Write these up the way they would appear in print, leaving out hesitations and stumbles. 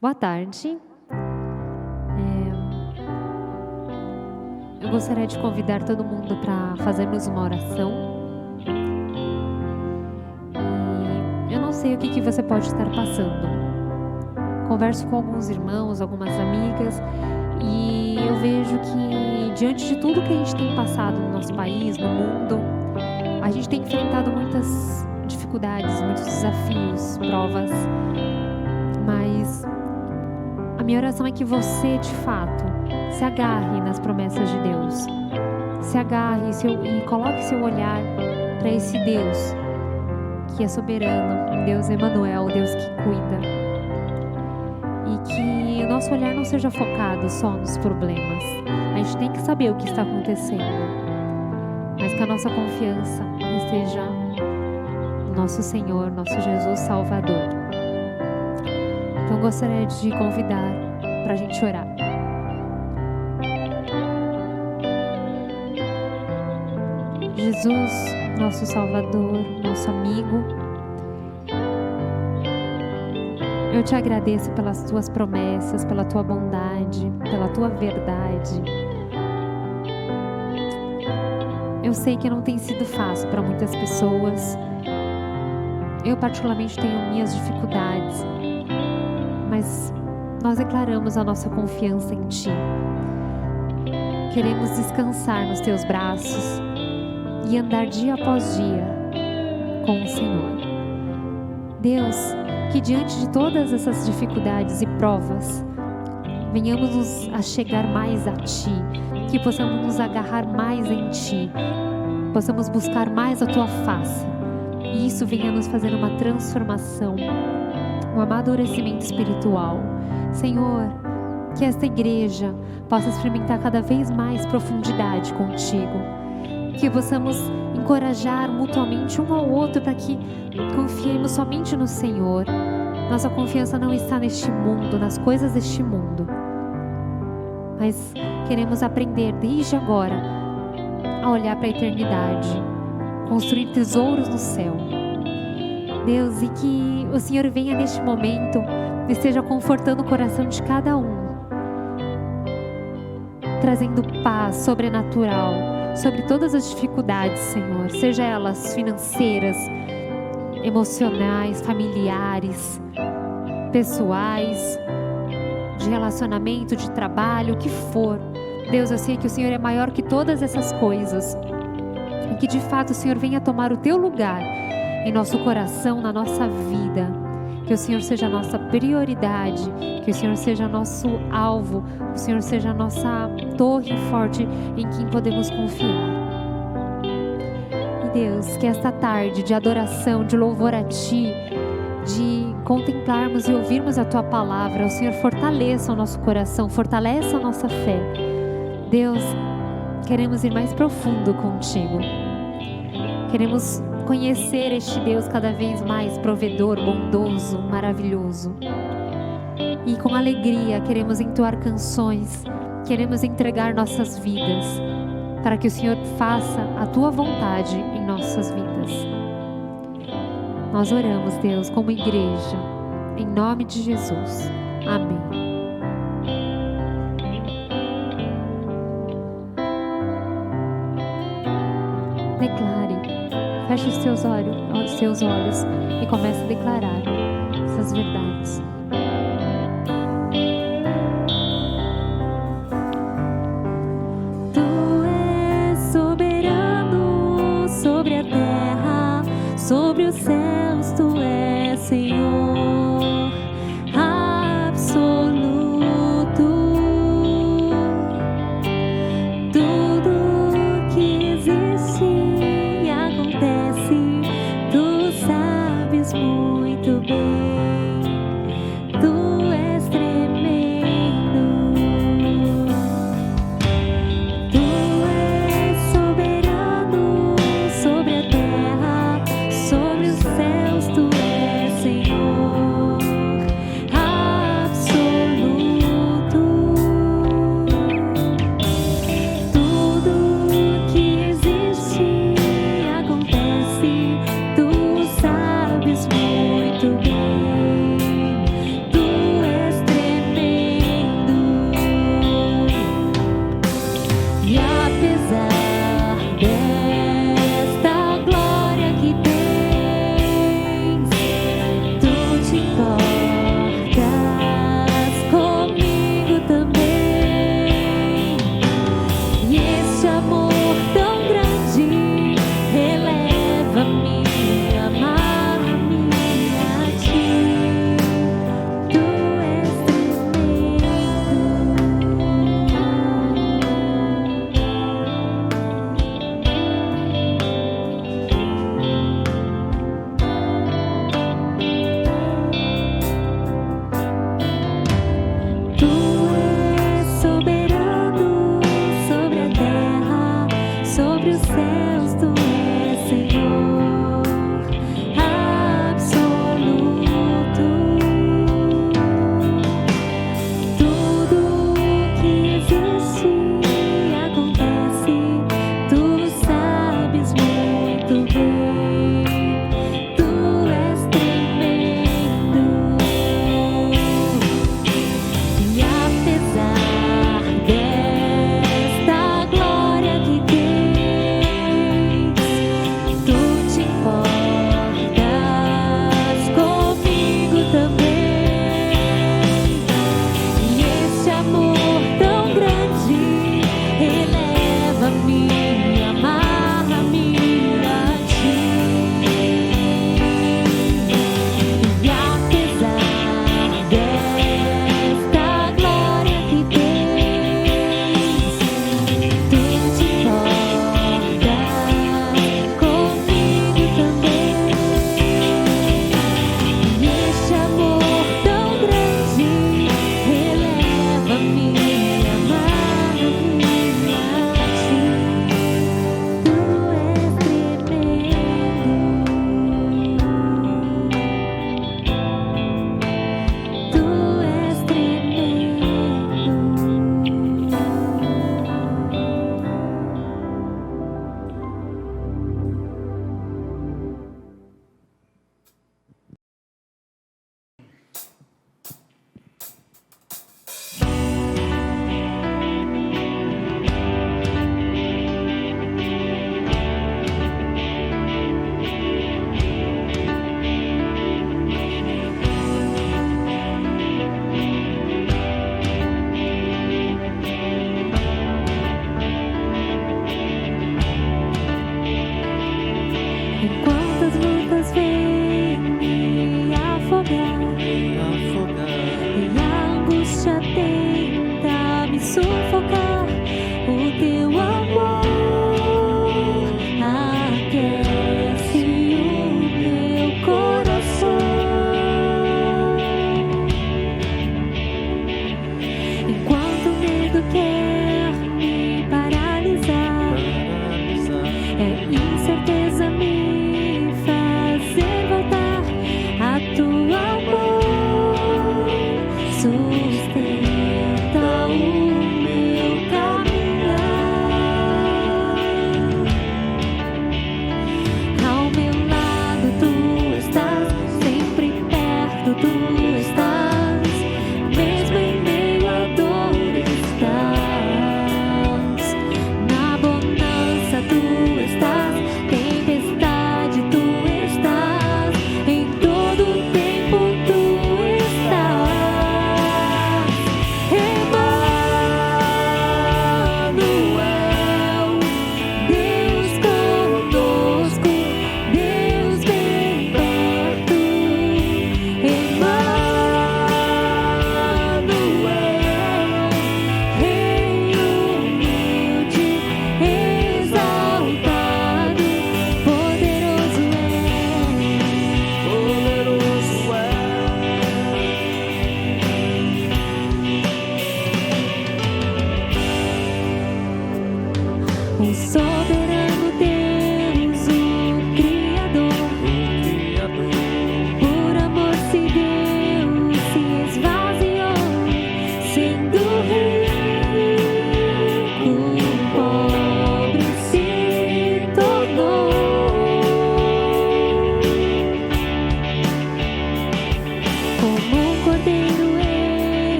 Boa tarde. Eu gostaria de convidar todo mundo para fazermos uma oração. E eu não sei o que você pode estar passando. Converso com alguns irmãos, algumas amigas, e eu vejo que diante de tudo que a gente tem passado no nosso país, no mundo, a gente tem enfrentado muitas dificuldades, muitos desafios, provas, mas a minha oração é que você, de fato, se agarre nas promessas de Deus. Se agarre e coloque seu olhar para esse Deus que é soberano, Deus Emanuel, Deus que cuida. E que o nosso olhar não seja focado só nos problemas. A gente tem que saber o que está acontecendo, mas que a nossa confiança esteja no nosso Senhor, nosso Jesus Salvador. Então gostaria de convidar para a gente orar. Jesus, nosso Salvador, nosso amigo, eu te agradeço pelas tuas promessas, pela tua bondade, pela tua verdade. Eu sei que não tem sido fácil para muitas pessoas. Eu particularmente tenho minhas dificuldades, mas nós declaramos a nossa confiança em Ti. Queremos descansar nos Teus braços e andar dia após dia com o Senhor. Deus, que diante de todas essas dificuldades e provas, venhamos nos achegar mais a Ti, que possamos nos agarrar mais em Ti, possamos buscar mais a Tua face, e isso venha nos fazer uma transformação, um amadurecimento espiritual. Senhor, que esta igreja possa experimentar cada vez mais profundidade contigo, que possamos encorajar mutuamente um ao outro para que confiemos somente no Senhor. Nossa confiança não está neste mundo, nas coisas deste mundo, mas queremos aprender desde agora a olhar para a eternidade, construir tesouros no céu. Deus, e que o Senhor venha neste momento e esteja confortando o coração de cada um, trazendo paz sobrenatural sobre todas as dificuldades, Senhor, seja elas financeiras, emocionais, familiares, pessoais, de relacionamento, de trabalho, o que for. Deus, eu sei que o Senhor é maior que todas essas coisas e que de fato o Senhor venha tomar o Teu lugar em nosso coração, na nossa vida. Que o Senhor seja a nossa prioridade, que o Senhor seja nosso alvo, que o Senhor seja a nossa torre forte em quem podemos confiar. E Deus, que esta tarde de adoração, de louvor a Ti, de contemplarmos e ouvirmos a Tua palavra, o Senhor fortaleça o nosso coração, fortaleça a nossa fé. Deus, queremos ir mais profundo contigo. Queremos conhecer este Deus cada vez mais provedor, bondoso, maravilhoso. E com alegria queremos entoar canções, queremos entregar nossas vidas, para que o Senhor faça a Tua vontade em nossas vidas. Nós oramos, Deus, como igreja, em nome de Jesus. Amém. Declare. Feche os seus olhos e comece a declarar essas verdades. Tu és soberano sobre a terra, sobre os céus, Tu és Senhor absoluto. Tudo que existe muito bem, Tu és tremendo, Tu és soberano sobre a terra, sobre os céus.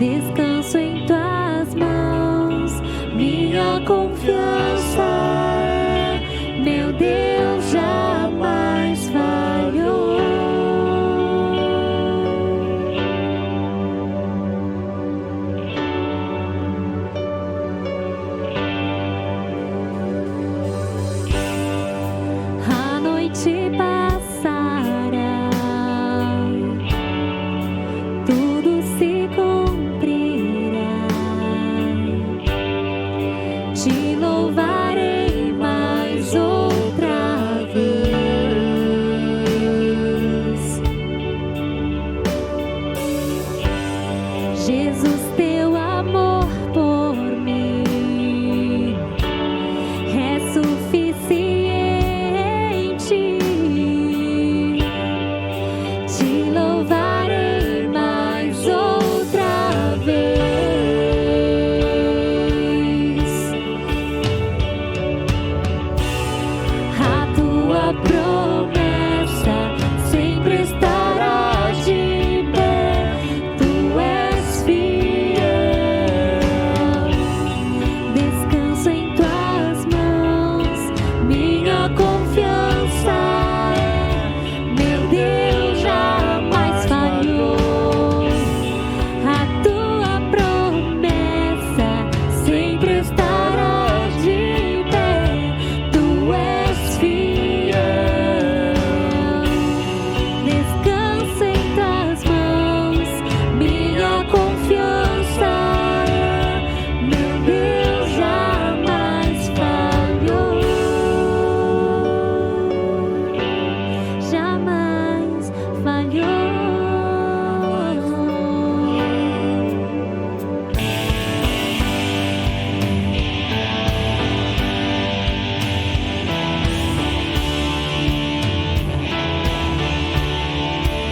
Descanso em tuas mãos, minha confiança, meu Deus jamais falhou. A noite passará, tudo se cumprirá. Te louvarei mais outra vez. Jesus, teu amor por mim é suficiente. Te louvarei mais outra vez. A tua promessa sempre estará de pé. Tu és fiel. Descanso em tuas mãos, minha confiança é, meu Deus jamais falhou. A tua promessa sempre estará de pé. Tu és fiel. Descanso em tuas mãos, minha confiança é, meu Deus jamais falhou. Jamais falhou.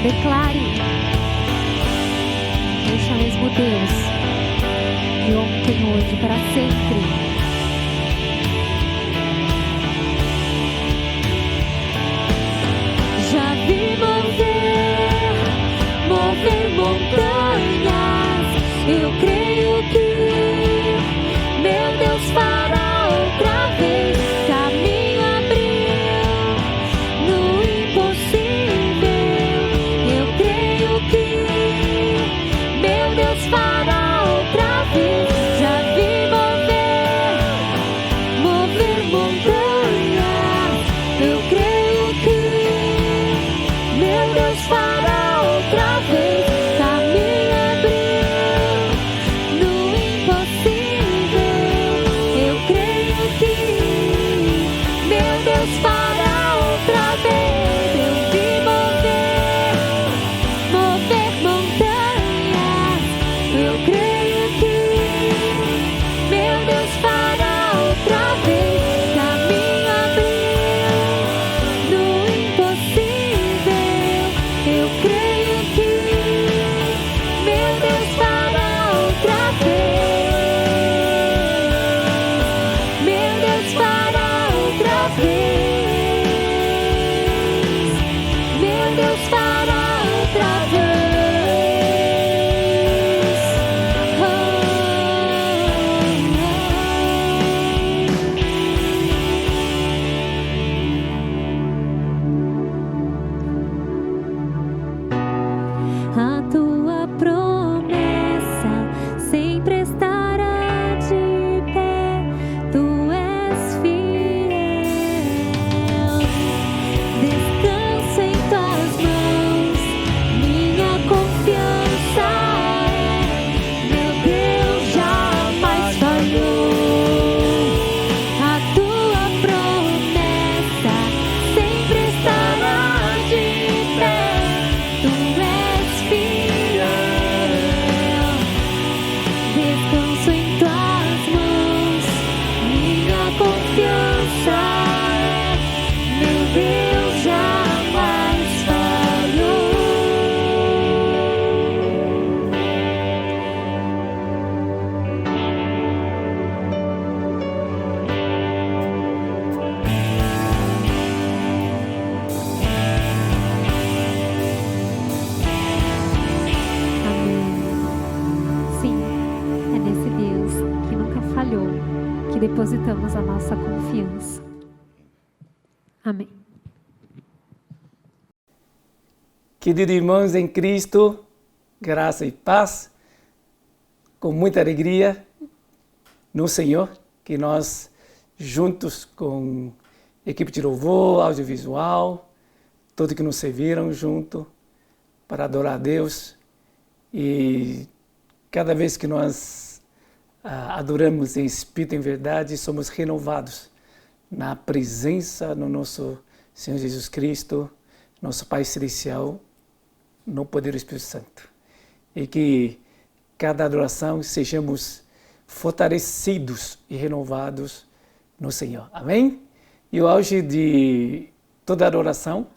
Declare: este é o mesmo Deus de ontem, hoje, para sempre. Já vi mover montanhas. Eu creio que meu Deus fará outra vez. Caminho abriu no impossível. Eu creio que meu Deus fará outra vez. Já vi mover depositamos a nossa confiança. Amém. Queridos irmãos em Cristo, graça e paz, com muita alegria no Senhor, que nós, juntos com a equipe de louvor, audiovisual, todos que nos serviram junto para adorar a Deus, e cada vez que nós adoramos em espírito e em verdade, somos renovados na presença do nosso Senhor Jesus Cristo, nosso Pai Celestial, no poder do Espírito Santo. E que cada adoração sejamos fortalecidos e renovados no Senhor. Amém? E o auge de toda adoração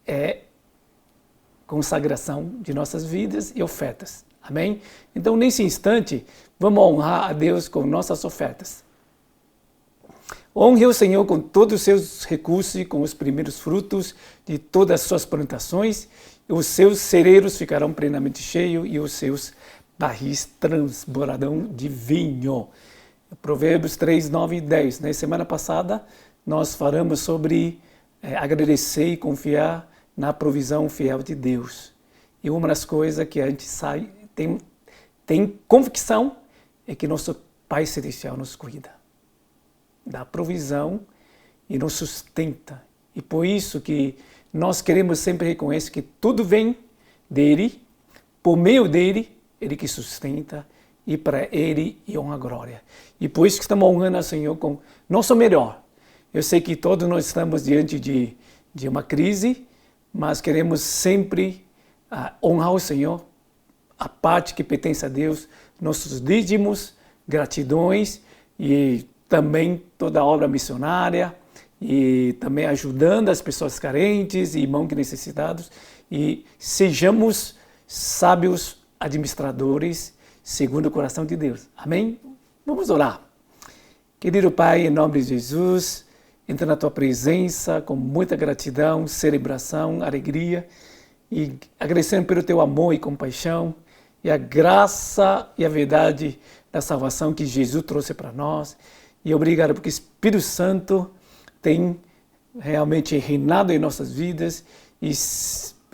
é consagração de nossas vidas e ofertas. Amém? Então, nesse instante, vamos honrar a Deus com nossas ofertas. Honre o Senhor com todos os seus recursos e com os primeiros frutos de todas as suas plantações. Os seus celeiros ficarão plenamente cheios e os seus barris transbordarão de vinho. Provérbios 3, 9 e 10. Na semana passada, nós falamos sobre agradecer e confiar na provisão fiel de Deus. E uma das coisas que a gente tem convicção é que nosso Pai Celestial nos cuida, dá provisão e nos sustenta. E por isso que nós queremos sempre reconhecer que tudo vem dele, por meio dele, ele que sustenta, e para ele e honra a glória. E por isso que estamos honrando ao Senhor com nosso melhor. Eu sei que todos nós estamos diante de uma crise, mas queremos sempre honrar o Senhor, a parte que pertence a Deus, nossos dízimos, gratidões e também toda a obra missionária, e também ajudando as pessoas carentes e irmãos necessitados, e sejamos sábios administradores segundo o coração de Deus. Amém? Vamos orar. Querido Pai, em nome de Jesus, entra na Tua presença com muita gratidão, celebração, alegria, e agradecendo pelo Teu amor e compaixão, e a graça e a verdade da salvação que Jesus trouxe para nós. E obrigado porque o Espírito Santo tem realmente reinado em nossas vidas e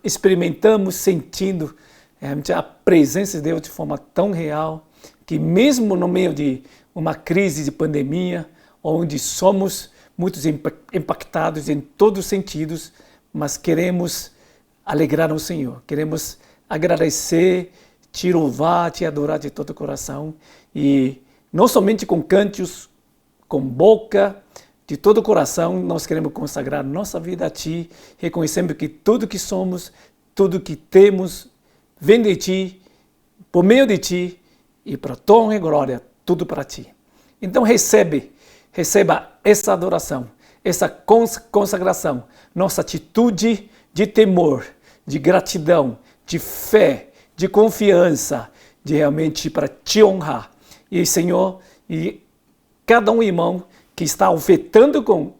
experimentamos, sentindo realmente a presença de Deus de forma tão real que mesmo no meio de uma crise de pandemia, onde somos muitos impactados em todos os sentidos, mas queremos alegrar o Senhor, queremos agradecer, te louvar, te adorar de todo o coração, e não somente com cânticos, com boca, de todo o coração, nós queremos consagrar nossa vida a Ti, reconhecendo que tudo que somos, tudo que temos, vem de Ti, por meio de Ti, e para Tua honra e glória, tudo para Ti. Então receba essa adoração, essa consagração, nossa atitude de temor, de gratidão, de fé, de confiança, de realmente para Te honrar. E Senhor, e cada irmão que está ofertando com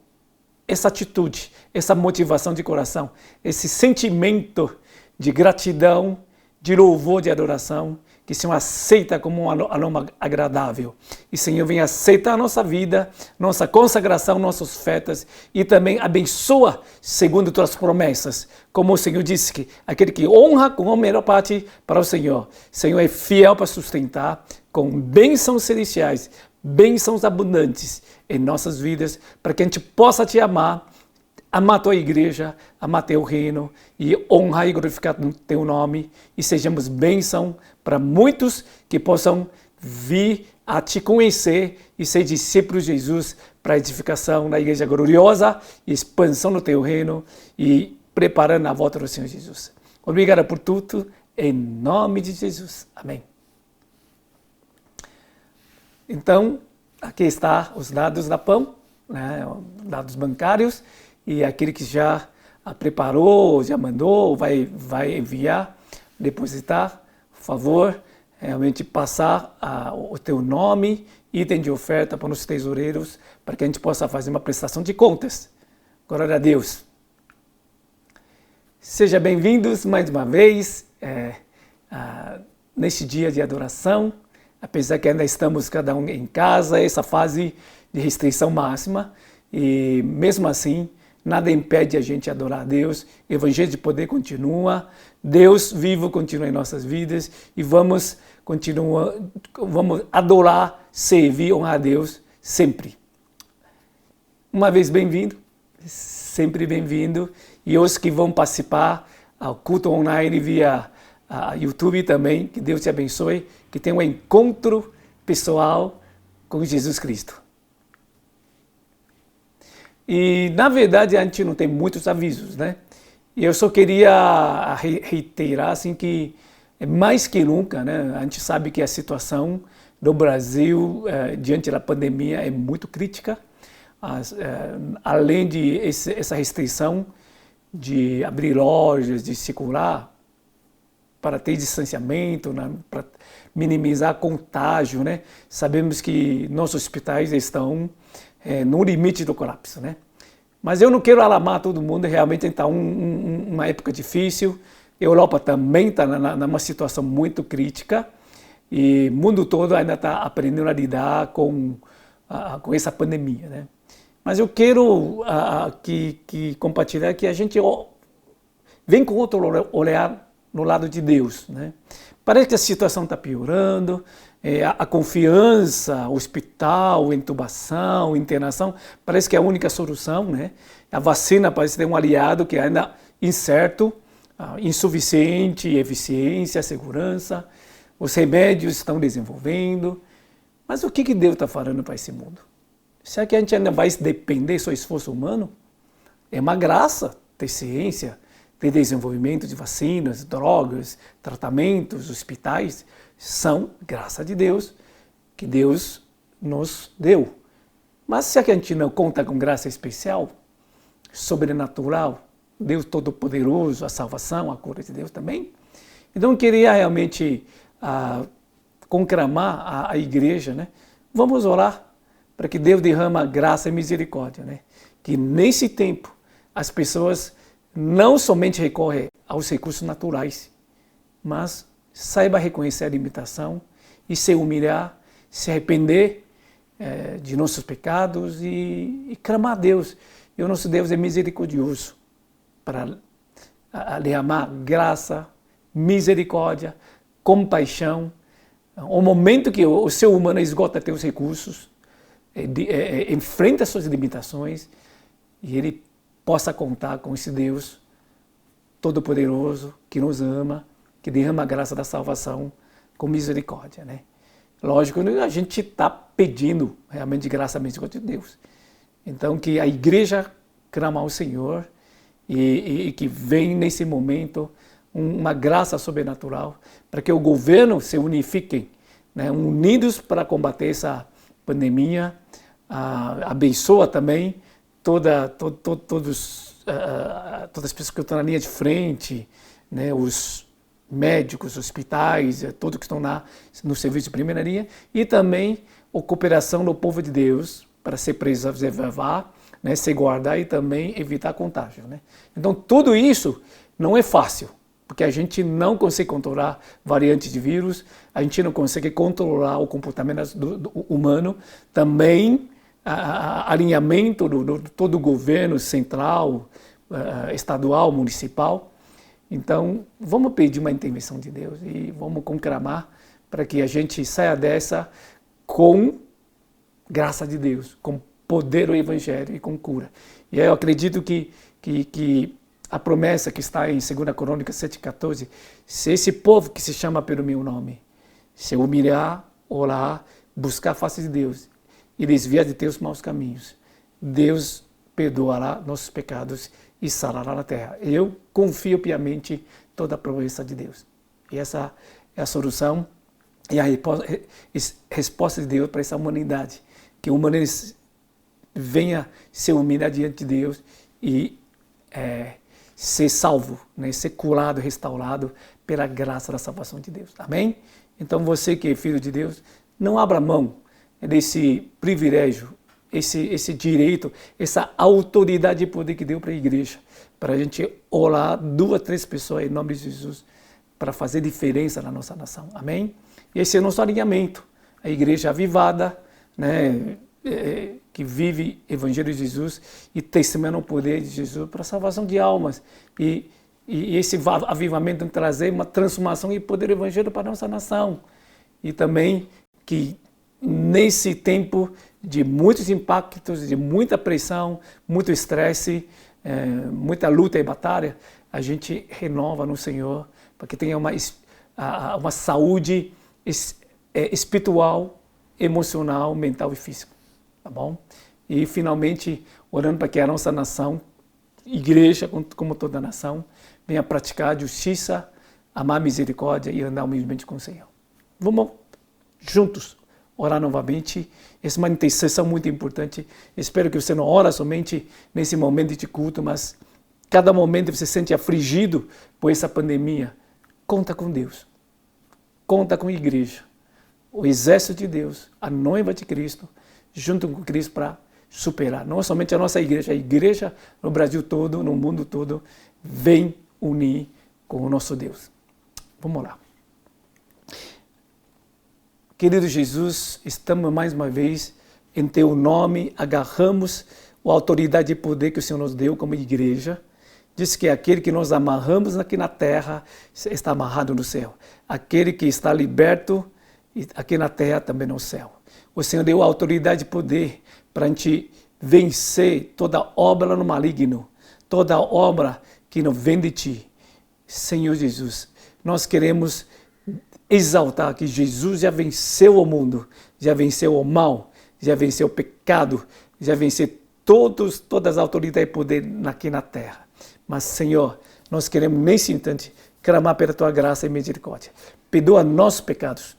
essa atitude, essa motivação de coração, esse sentimento de gratidão, de louvor, de adoração, que o Senhor aceita como um aroma agradável. E Senhor, vem aceitar a nossa vida, nossa consagração, nossas ofertas, e também abençoa segundo Tuas promessas. Como o Senhor disse, que aquele que honra com a melhor parte para o Senhor é fiel para sustentar com bênçãos celestiais, bênçãos abundantes em nossas vidas, para que a gente possa Te amar, amar a Tua igreja, amar Teu reino e honrar e glorificar Teu nome, e sejamos bênção para muitos que possam vir a Te conhecer e ser discípulos de Jesus para a edificação da igreja gloriosa e expansão do Teu reino e preparando a volta do Senhor Jesus. Obrigado por tudo, em nome de Jesus. Amém. Então, aqui está os dados da PAM, né, dados bancários, e aquele que já preparou, já mandou, vai enviar, depositar, por favor, realmente passar o teu nome, item de oferta para os tesoureiros, para que a gente possa fazer uma prestação de contas. Glória a Deus. Sejam bem-vindos mais uma vez neste dia de adoração, apesar que ainda estamos cada um em casa, essa fase de restrição máxima, e mesmo assim, nada impede a gente adorar a Deus, o Evangelho de poder continua, Deus vivo continua em nossas vidas e vamos adorar, servir, honrar a Deus sempre. Uma vez bem-vindo, sempre bem-vindo, e os que vão participar ao culto online via YouTube também, que Deus te abençoe, que tenha um encontro pessoal com Jesus Cristo. E, na verdade, a gente não tem muitos avisos, né? E eu só queria reiterar, assim, que mais que nunca, né? A gente sabe que a situação do Brasil, diante da pandemia, é muito crítica. Além de essa restrição de abrir lojas, de circular, para ter distanciamento, para minimizar contágio, né? Sabemos que nossos hospitais estão no limite do colapso, né? Mas eu não quero alarmar todo mundo, realmente está uma época difícil, a Europa também está numa situação muito crítica e o mundo todo ainda está aprendendo a lidar com essa pandemia, né? Mas eu quero compartilhar que a gente vem com outro olhar no lado de Deus, né? Parece que a situação está piorando, a confiança, hospital, intubação, internação, parece que é a única solução, né? A vacina parece ter um aliado que é ainda incerto, insuficiente, eficiência, segurança, os remédios estão desenvolvendo, mas o que Deus está falando para esse mundo? Será que a gente ainda vai depender do esforço humano? É uma graça ter ciência, ter desenvolvimento de vacinas, drogas, tratamentos, hospitais, são graça de Deus, que Deus nos deu. Mas será que a gente não conta com graça especial, sobrenatural, Deus Todo-Poderoso, a salvação, a cura de Deus também? Então eu queria realmente conclamar a igreja, né? Vamos orar para que Deus derrama graça e misericórdia, né? Que nesse tempo as pessoas não somente recorrem aos recursos naturais, mas saiba reconhecer a limitação e se humilhar, se arrepender de nossos pecados e clamar a Deus. E o nosso Deus é misericordioso para derramar graça, misericórdia, compaixão. O momento que o ser humano esgota seus recursos, enfrenta suas limitações e ele possa contar com esse Deus Todo-Poderoso que nos ama, que derrama a graça da salvação com misericórdia, né? Lógico, a gente está pedindo realmente graça e misericórdia de Deus. Então, que a igreja clama ao Senhor e que vem nesse momento uma graça sobrenatural para que o governo se unifiquem, né, unidos para combater essa pandemia. Abençoa também todas as pessoas que estão na linha de frente, né, os médicos, hospitais, todos que estão no serviço de primeira linha, e também a cooperação do povo de Deus para se preservar, né, se guardar e também evitar contágio, né? Então tudo isso não é fácil, porque a gente não consegue controlar variantes de vírus, a gente não consegue controlar o comportamento do humano, também alinhamento do todo o governo central, estadual, municipal. Então, vamos pedir uma intervenção de Deus e vamos conclamar para que a gente saia dessa com graça de Deus, com poder do Evangelho e com cura. E eu acredito que a promessa que está em 2 Crônicas 7,14, se esse povo que se chama pelo meu nome se humilhar, orar, buscar a face de Deus e desviar de teus maus caminhos, Deus perdoará nossos pecados e sarará na terra. Eu confio piamente toda a promessa de Deus. E essa é a solução e a resposta de Deus para essa humanidade. Que a humanidade venha se humilhar diante de Deus e ser salvo, né? Ser curado, restaurado pela graça da salvação de Deus. Amém? Então você que é filho de Deus, não abra mão desse privilégio, esse direito, essa autoridade e poder que deu para a igreja, para a gente orar 2, 3 pessoas em nome de Jesus, para fazer diferença na nossa nação. Amém? E esse é o nosso alinhamento. a igreja avivada, né, que vive o Evangelho de Jesus e testemunha o poder de Jesus para a salvação de almas. E esse avivamento trazer uma transformação e poder do Evangelho para a nossa nação. E também que nesse tempo de muitos impactos, de muita pressão, muito estresse, muita luta e batalha, a gente renova no Senhor para que tenha uma saúde espiritual, emocional, mental e física. Tá bom? E finalmente, orando para que a nossa nação, igreja, como toda nação, venha praticar a justiça, amar a misericórdia e andar humildemente com o Senhor. Vamos juntos orar novamente. Essa é uma intercessão muito importante. Espero que você não ore somente nesse momento de culto, mas cada momento você se sente afligido por essa pandemia. Conta com Deus. Conta com a igreja. O exército de Deus, a noiva de Cristo, junto com Cristo para superar. Não somente a nossa igreja, a igreja no Brasil todo, no mundo todo, vem unir com o nosso Deus. Vamos lá. Querido Jesus, estamos mais uma vez em Teu nome, agarramos a autoridade e poder que o Senhor nos deu como igreja. Diz que aquele que nós amarramos aqui na terra está amarrado no céu. Aquele que está liberto aqui na terra também no céu. O Senhor deu autoridade e poder para a gente vencer toda obra no maligno, toda obra que não vem de Ti. Senhor Jesus, nós queremos exaltar que Jesus já venceu o mundo, já venceu o mal, já venceu o pecado, já venceu todas as autoridades e poder aqui na terra. Mas, Senhor, nós queremos nesse instante clamar pela Tua graça e misericórdia. Perdoa nossos pecados.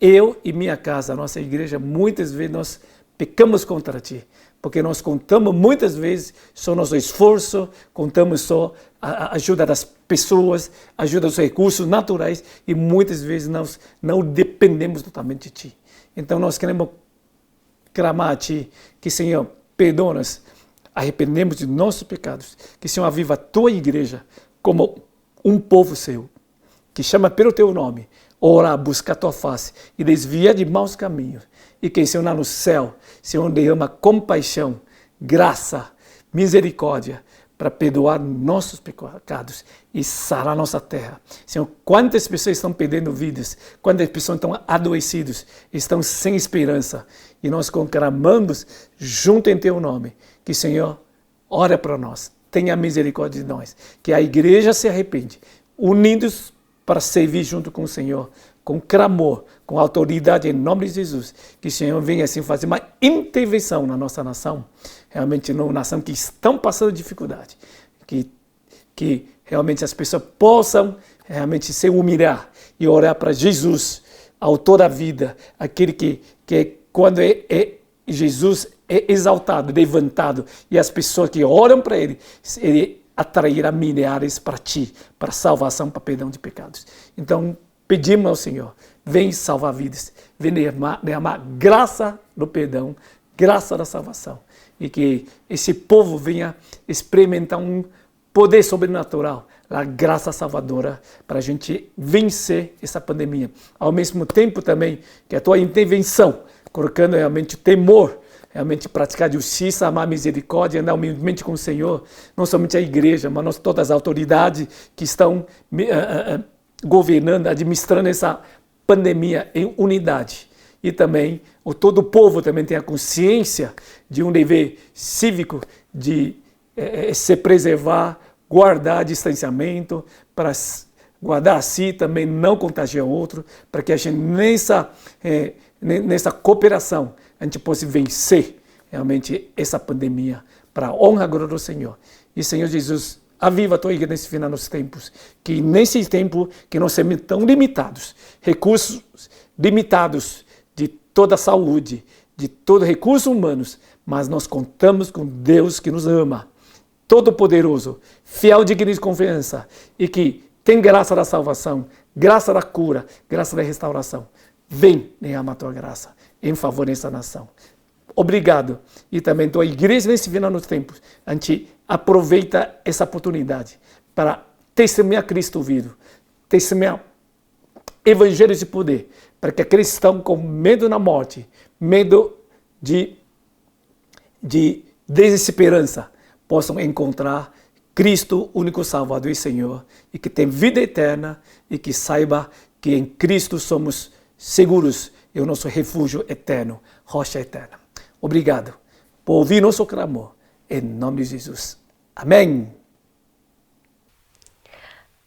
Eu e minha casa, nossa igreja, muitas vezes nós pecamos contra Ti, porque nós contamos muitas vezes só nosso esforço, contamos só a ajuda das pessoas, ajuda dos recursos naturais e muitas vezes nós não dependemos totalmente de Ti. Então nós queremos clamar a Ti que, Senhor, perdoa-nos, arrependemos de nossos pecados, que, Senhor, aviva a Tua igreja como um povo Seu, que chama pelo Teu nome, orar, buscar a Tua face e desviar de maus caminhos. E que, Senhor, lá no céu, Senhor, derrama compaixão, graça, misericórdia para perdoar nossos pecados e sarar nossa terra. Senhor, quantas pessoas estão perdendo vidas, quantas pessoas estão adoecidas, estão sem esperança. E nós conclamamos junto em Teu nome, que, Senhor, ora para nós, tenha misericórdia de nós, que a igreja se arrepende, unidos para servir junto com o Senhor, com clamor, com autoridade em nome de Jesus, que o Senhor venha assim fazer uma intervenção na nossa nação, realmente numa nação que estão passando dificuldade, que realmente as pessoas possam realmente se humilhar e orar para Jesus, autor da vida, aquele que quando Jesus é exaltado, levantado, e as pessoas que oram para Ele atrairá milhares para Ti, para salvação, para perdão de pecados. Então, pedimos ao Senhor, vem salvar vidas, vem derramar graça do perdão, graça da salvação, e que esse povo venha experimentar um poder sobrenatural, a graça salvadora, para a gente vencer essa pandemia. Ao mesmo tempo também que a Tua intervenção, colocando realmente temor, realmente praticar justiça, amar misericórdia, andar humildemente com o Senhor, não somente a igreja, mas todas as autoridades que estão governando, administrando essa pandemia em unidade. E também todo o povo também tem a consciência de um dever cívico de se preservar, guardar distanciamento, para guardar a si, também não contagiar o outro, para que a gente nessa cooperação a gente possa vencer realmente essa pandemia para a honra e glória do Senhor. E, Senhor Jesus, aviva a Tua igreja nesse final dos tempos, que nesse tempo que nós somos tão limitados, recursos limitados de toda a saúde, de todo recurso humanos, mas nós contamos com Deus que nos ama, todo-poderoso, fiel, digno de confiança, e que tem graça da salvação, graça da cura, graça da restauração. Vem derramar a Tua graça em favor dessa nação. Obrigado. E também Tua igreja nesse final dos tempos, a gente aproveita essa oportunidade para testemunhar Cristo vivo, testemunhar evangelho de poder, para que aqueles que estão com medo na morte, medo de desesperança, possam encontrar Cristo, único Salvador e Senhor, e que tem vida eterna, e que saiba que em Cristo somos seguros, e o nosso refúgio eterno, rocha eterna. Obrigado por ouvir nosso clamor, em nome de Jesus. Amém.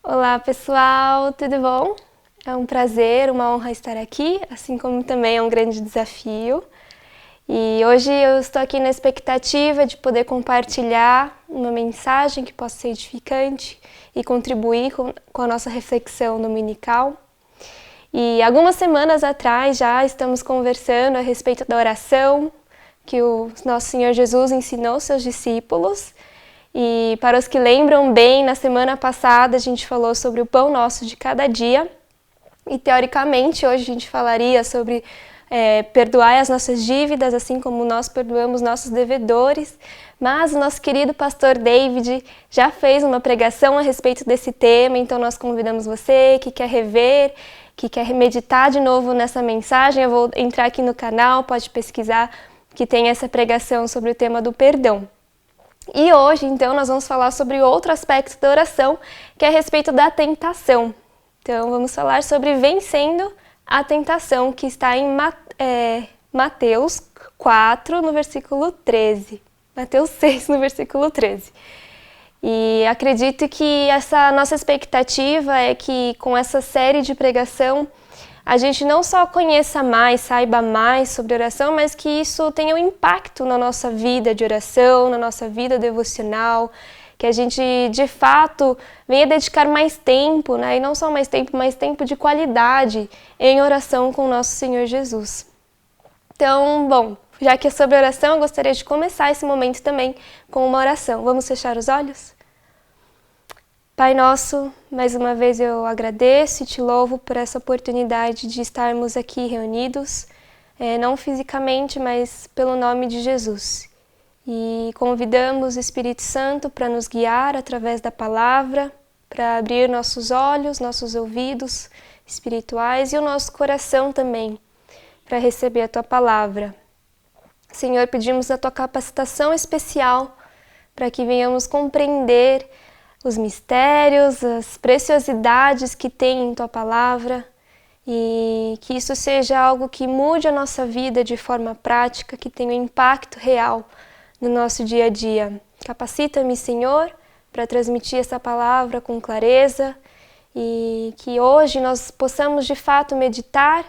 Olá pessoal, tudo bom? É um prazer, uma honra estar aqui, assim como também é um grande desafio. E hoje eu estou aqui na expectativa de poder compartilhar uma mensagem que possa ser edificante e contribuir com a nossa reflexão dominical. E algumas semanas atrás já estamos conversando a respeito da oração que o nosso Senhor Jesus ensinou aos seus discípulos. E para os que lembram bem, na semana passada a gente falou sobre o pão nosso de cada dia. E teoricamente hoje a gente falaria sobre perdoar as nossas dívidas, assim como nós perdoamos nossos devedores. Mas o nosso querido pastor David já fez uma pregação a respeito desse tema, então nós convidamos você que quer rever, que quer meditar de novo nessa mensagem. Eu vou entrar aqui no canal, pode pesquisar que tem essa pregação sobre o tema do perdão. E hoje, então, nós vamos falar sobre outro aspecto da oração, que é a respeito da tentação. Então, vamos falar sobre vencendo a tentação, que está em Mateus 4, no versículo 13. Mateus 6, no versículo 13. E acredito que essa nossa expectativa é que, com essa série de pregação, a gente não só conheça mais, saiba mais sobre oração, mas que isso tenha um impacto na nossa vida de oração, na nossa vida devocional, que a gente, de fato, venha dedicar mais tempo, né? E não só mais tempo, mas tempo de qualidade em oração com o nosso Senhor Jesus. Então, bom, já que é sobre oração, eu gostaria de começar esse momento também com uma oração. Vamos fechar os olhos? Pai nosso, mais uma vez eu agradeço e te louvo por essa oportunidade de estarmos aqui reunidos, não fisicamente, mas pelo nome de Jesus. E convidamos o Espírito Santo para nos guiar através da palavra, para abrir nossos olhos, nossos ouvidos espirituais e o nosso coração também, para receber a Tua palavra. Senhor, pedimos a Tua capacitação especial para que venhamos compreender os mistérios, as preciosidades que tem em Tua palavra e que isso seja algo que mude a nossa vida de forma prática, que tenha um impacto real no nosso dia a dia. Capacita-me, Senhor, para transmitir essa palavra com clareza e que hoje nós possamos de fato meditar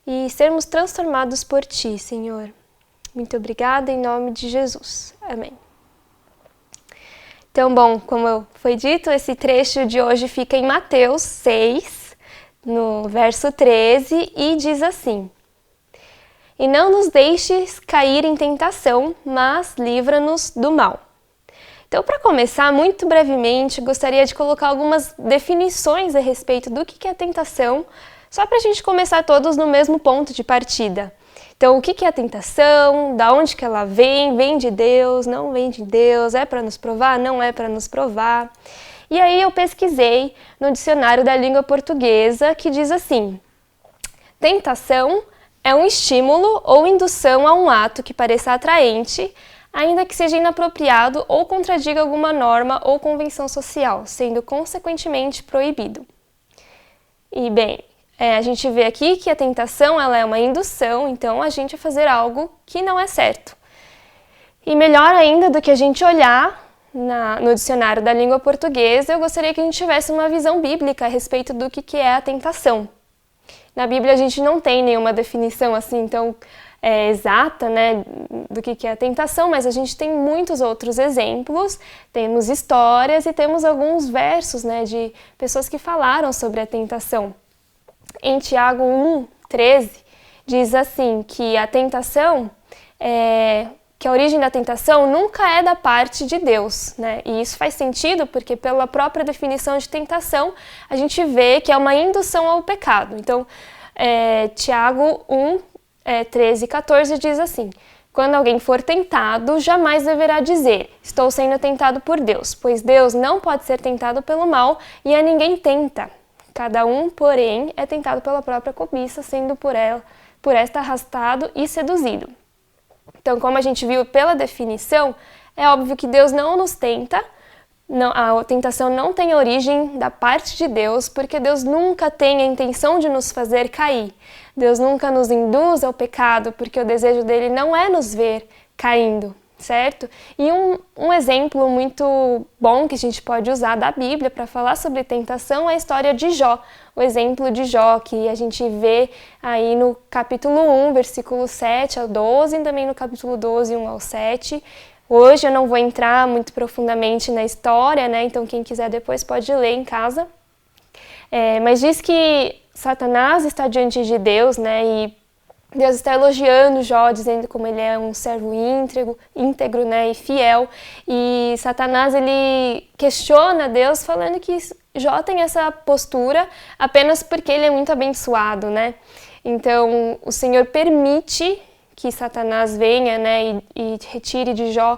e sermos transformados por Ti, Senhor. Muito obrigada, em nome de Jesus. Amém. Então, bom, como foi dito, esse trecho de hoje fica em Mateus 6, no verso 13, e diz assim: E não nos deixes cair em tentação, mas livra-nos do mal. Então, para começar, muito brevemente, gostaria de colocar algumas definições a respeito do que é tentação, só para a gente começar todos no mesmo ponto de partida. Então, o que é a tentação? Da onde que ela vem? Vem de Deus? Não vem de Deus? É para nos provar? Não é para nos provar? E aí eu pesquisei no dicionário da língua portuguesa que diz assim: tentação é um estímulo ou indução a um ato que pareça atraente, ainda que seja inapropriado ou contradiga alguma norma ou convenção social, sendo consequentemente proibido. E bem, a gente vê aqui que a tentação ela é uma indução, então a gente vai fazer algo que não é certo. E melhor ainda do que a gente olhar no dicionário da língua portuguesa, eu gostaria que a gente tivesse uma visão bíblica a respeito do que é a tentação. Na Bíblia a gente não tem nenhuma definição assim tão exata, né, do que é a tentação, mas a gente tem muitos outros exemplos, temos histórias e temos alguns versos, né, de pessoas que falaram sobre a tentação. Em Tiago 1:13, diz assim, que a tentação, que a origem da tentação nunca é da parte de Deus, né? E isso faz sentido porque pela própria definição de tentação, a gente vê que é uma indução ao pecado. Então, Tiago 1:13 e 14 diz assim: quando alguém for tentado, jamais deverá dizer, estou sendo tentado por Deus, pois Deus não pode ser tentado pelo mal e a ninguém tenta. Cada um, porém, é tentado pela própria cobiça, sendo por esta arrastado e seduzido. Então, como a gente viu pela definição, é óbvio que Deus não nos tenta, a tentação não tem origem da parte de Deus, porque Deus nunca tem a intenção de nos fazer cair. Deus nunca nos induz ao pecado, porque o desejo dele não é nos ver caindo, certo? E um exemplo muito bom que a gente pode usar da Bíblia para falar sobre tentação é a história de Jó. O exemplo de Jó, que a gente vê aí no capítulo 1, versículo 7 ao 12, e também no capítulo 12, 1 ao 7. Hoje eu não vou entrar muito profundamente na história, né? Então quem quiser depois pode ler em casa. Mas diz que Satanás está diante de Deus, né? E Deus está elogiando Jó, dizendo como ele é um servo íntegro, né? E fiel. E Satanás, ele questiona Deus falando que Jó tem essa postura apenas porque ele é muito abençoado, né? Então o Senhor permite que Satanás venha, né, e retire de Jó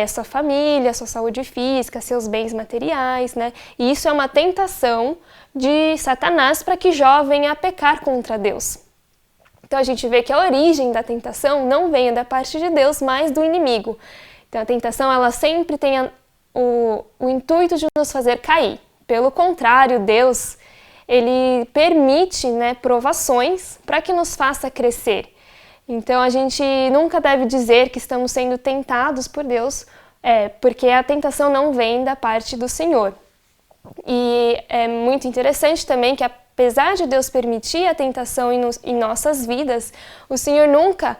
sua família, sua saúde física, seus bens materiais, né? E isso é uma tentação de Satanás para que Jó venha a pecar contra Deus. Então a gente vê que a origem da tentação não vem da parte de Deus, mas do inimigo. Então a tentação, ela sempre tem o intuito de nos fazer cair. Pelo contrário, Deus, ele permite, né, provações para que nos faça crescer. Então a gente nunca deve dizer que estamos sendo tentados por Deus, porque a tentação não vem da parte do Senhor. E é muito interessante também que, apesar de Deus permitir a tentação em nossas vidas, o Senhor nunca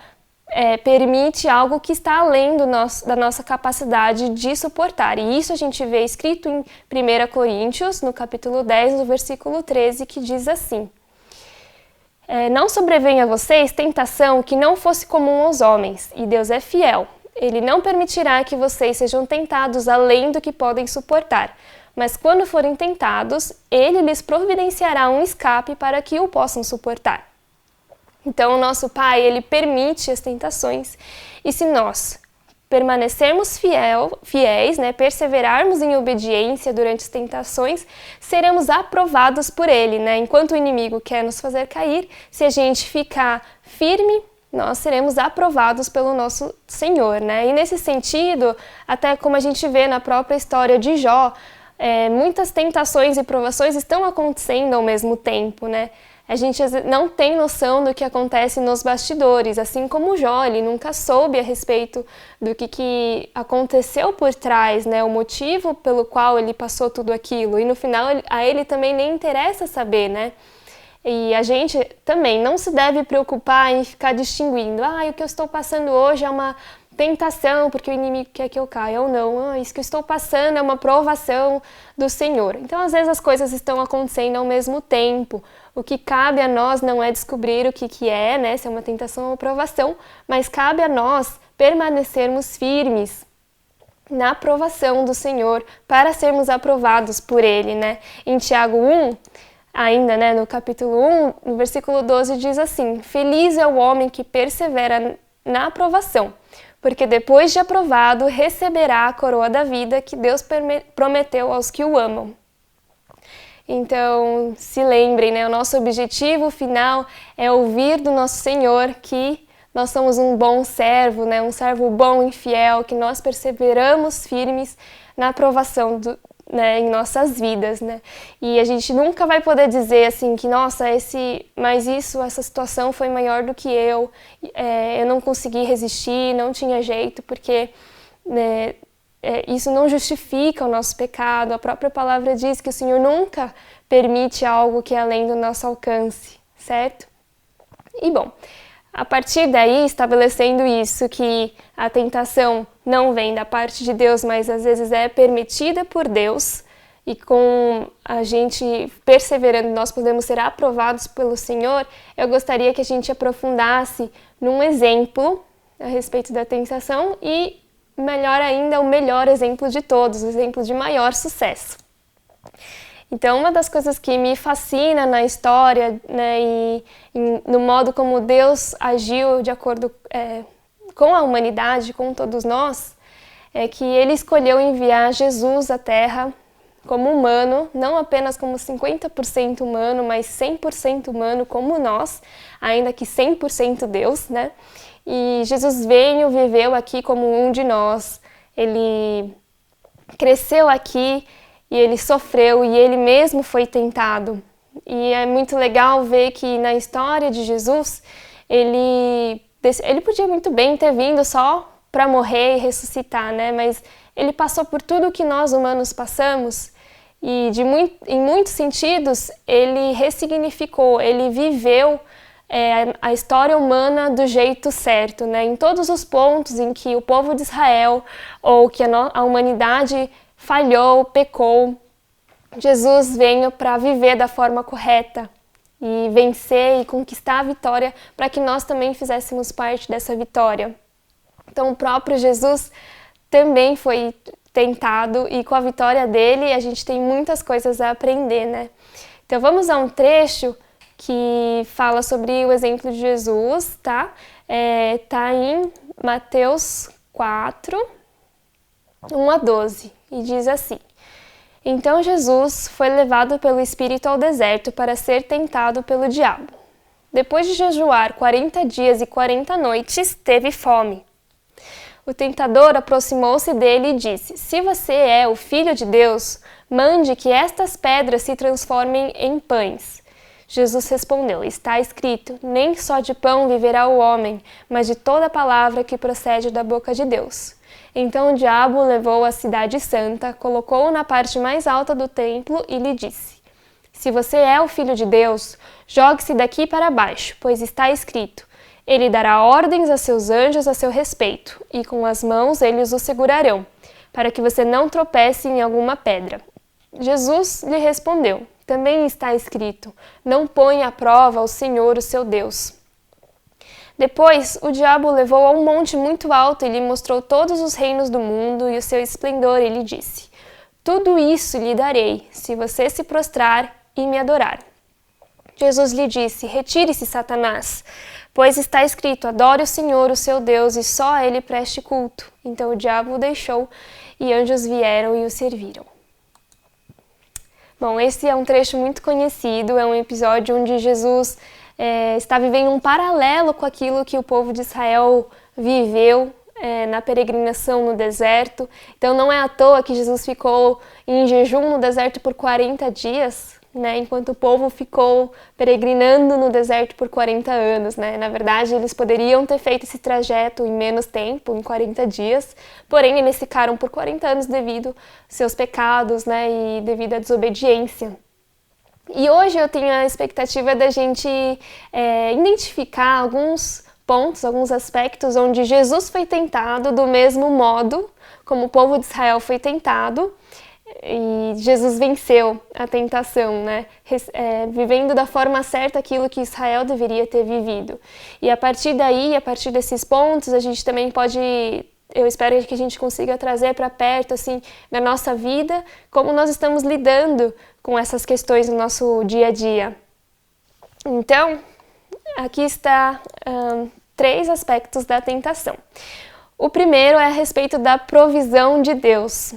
permite algo que está além da nossa capacidade de suportar. E isso a gente vê escrito em 1 Coríntios, no capítulo 10, no versículo 13, que diz assim: não sobrevenha a vocês tentação que não fosse comum aos homens, e Deus é fiel. Ele não permitirá que vocês sejam tentados além do que podem suportar. Mas quando forem tentados, Ele lhes providenciará um escape para que o possam suportar. Então, o nosso Pai, Ele permite as tentações, e se nós permanecermos fiéis, né, perseverarmos em obediência durante as tentações, seremos aprovados por Ele, né? Enquanto o inimigo quer nos fazer cair, se a gente ficar firme, nós seremos aprovados pelo nosso Senhor, né? E nesse sentido, até como a gente vê na própria história de Jó, muitas tentações e provações estão acontecendo ao mesmo tempo, né? A gente não tem noção do que acontece nos bastidores, assim como Jó, ele nunca soube a respeito do que aconteceu por trás, né? O motivo pelo qual ele passou tudo aquilo. E no final, a ele também nem interessa saber, né? E a gente também não se deve preocupar em ficar distinguindo. O que eu estou passando hoje é uma tentação, porque o inimigo quer que eu caia, ou não. Isso que eu estou passando é uma provação do Senhor. Então, às vezes, as coisas estão acontecendo ao mesmo tempo. O que cabe a nós não é descobrir o que é, né? Se é uma tentação ou uma provação, mas cabe a nós permanecermos firmes na aprovação do Senhor para sermos aprovados por Ele, né? Em Tiago 1, ainda, né, no capítulo 1, no versículo 12, diz assim: Feliz é o homem que persevera na aprovação, porque depois de aprovado receberá a coroa da vida que Deus prometeu aos que o amam. Então, se lembrem, né, o nosso objetivo final é ouvir do nosso Senhor que nós somos um bom servo, né, um servo bom e fiel, que nós perseveramos firmes na aprovação né, em nossas vidas, né? E a gente nunca vai poder dizer assim que, nossa, essa situação foi maior do que eu não consegui resistir, não tinha jeito, porque, né, isso não justifica o nosso pecado. A própria palavra diz que o Senhor nunca permite algo que é além do nosso alcance, certo? E bom, a partir daí, estabelecendo isso, que a tentação não vem da parte de Deus, mas às vezes é permitida por Deus, e com a gente perseverando, nós podemos ser aprovados pelo Senhor, eu gostaria que a gente aprofundasse num exemplo a respeito da tentação e, melhor ainda, o melhor exemplo de todos, o exemplo de maior sucesso. Então, uma das coisas que me fascina na história, né, e no modo como Deus agiu de acordo com a humanidade, com todos nós, é que Ele escolheu enviar Jesus à Terra como humano, não apenas como 50% humano, mas 100% humano como nós, ainda que 100% Deus, né? E Jesus veio, viveu aqui como um de nós, ele cresceu aqui e ele sofreu e ele mesmo foi tentado. E é muito legal ver que na história de Jesus, ele podia muito bem ter vindo só para morrer e ressuscitar, né? Mas ele passou por tudo que nós humanos passamos e em muitos sentidos ele ressignificou, ele viveu a história humana do jeito certo, né? Em todos os pontos em que o povo de Israel ou que a humanidade falhou, pecou, Jesus veio para viver da forma correta e vencer e conquistar a vitória para que nós também fizéssemos parte dessa vitória. Então o próprio Jesus também foi tentado e com a vitória dele a gente tem muitas coisas a aprender, né? Então vamos a um trecho que fala sobre o exemplo de Jesus, tá? Tá em Mateus 4, 1 a 12, e diz assim: Então Jesus foi levado pelo Espírito ao deserto para ser tentado pelo diabo. Depois de jejuar 40 dias e 40 noites, teve fome. O tentador aproximou-se dele e disse: Se você é o Filho de Deus, mande que estas pedras se transformem em pães. Jesus respondeu: Está escrito, nem só de pão viverá o homem, mas de toda palavra que procede da boca de Deus. Então o diabo o levou à cidade santa, colocou-o na parte mais alta do templo e lhe disse: Se você é o Filho de Deus, jogue-se daqui para baixo, pois está escrito: Ele dará ordens a seus anjos a seu respeito, e com as mãos eles o segurarão, para que você não tropece em alguma pedra. Jesus lhe respondeu: Também está escrito, não ponha à prova o Senhor, o seu Deus. Depois, o diabo o levou a um monte muito alto e lhe mostrou todos os reinos do mundo e o seu esplendor, e lhe disse: Tudo isso lhe darei, se você se prostrar e me adorar. Jesus lhe disse: Retire-se, Satanás, pois está escrito, adore o Senhor, o seu Deus, e só a ele preste culto. Então o diabo o deixou, e anjos vieram e o serviram. Bom, esse é um trecho muito conhecido, é um episódio onde Jesus está vivendo um paralelo com aquilo que o povo de Israel viveu na peregrinação no deserto. Então não é à toa que Jesus ficou em jejum no deserto por 40 dias, né, enquanto o povo ficou peregrinando no deserto por 40 anos. Né? Na verdade, eles poderiam ter feito esse trajeto em menos tempo, em 40 dias, porém eles ficaram por 40 anos devido aos seus pecados, né, e devido à desobediência. E hoje eu tenho a expectativa da gente identificar alguns pontos, alguns aspectos onde Jesus foi tentado do mesmo modo como o povo de Israel foi tentado, e Jesus venceu a tentação, né? Vivendo da forma certa aquilo que Israel deveria ter vivido. E a partir daí, a partir desses pontos, a gente também pode, eu espero que a gente consiga trazer para perto, assim, da nossa vida, como nós estamos lidando com essas questões no nosso dia a dia. Então, aqui está 3 aspectos da tentação. O primeiro é a respeito da provisão de Deus.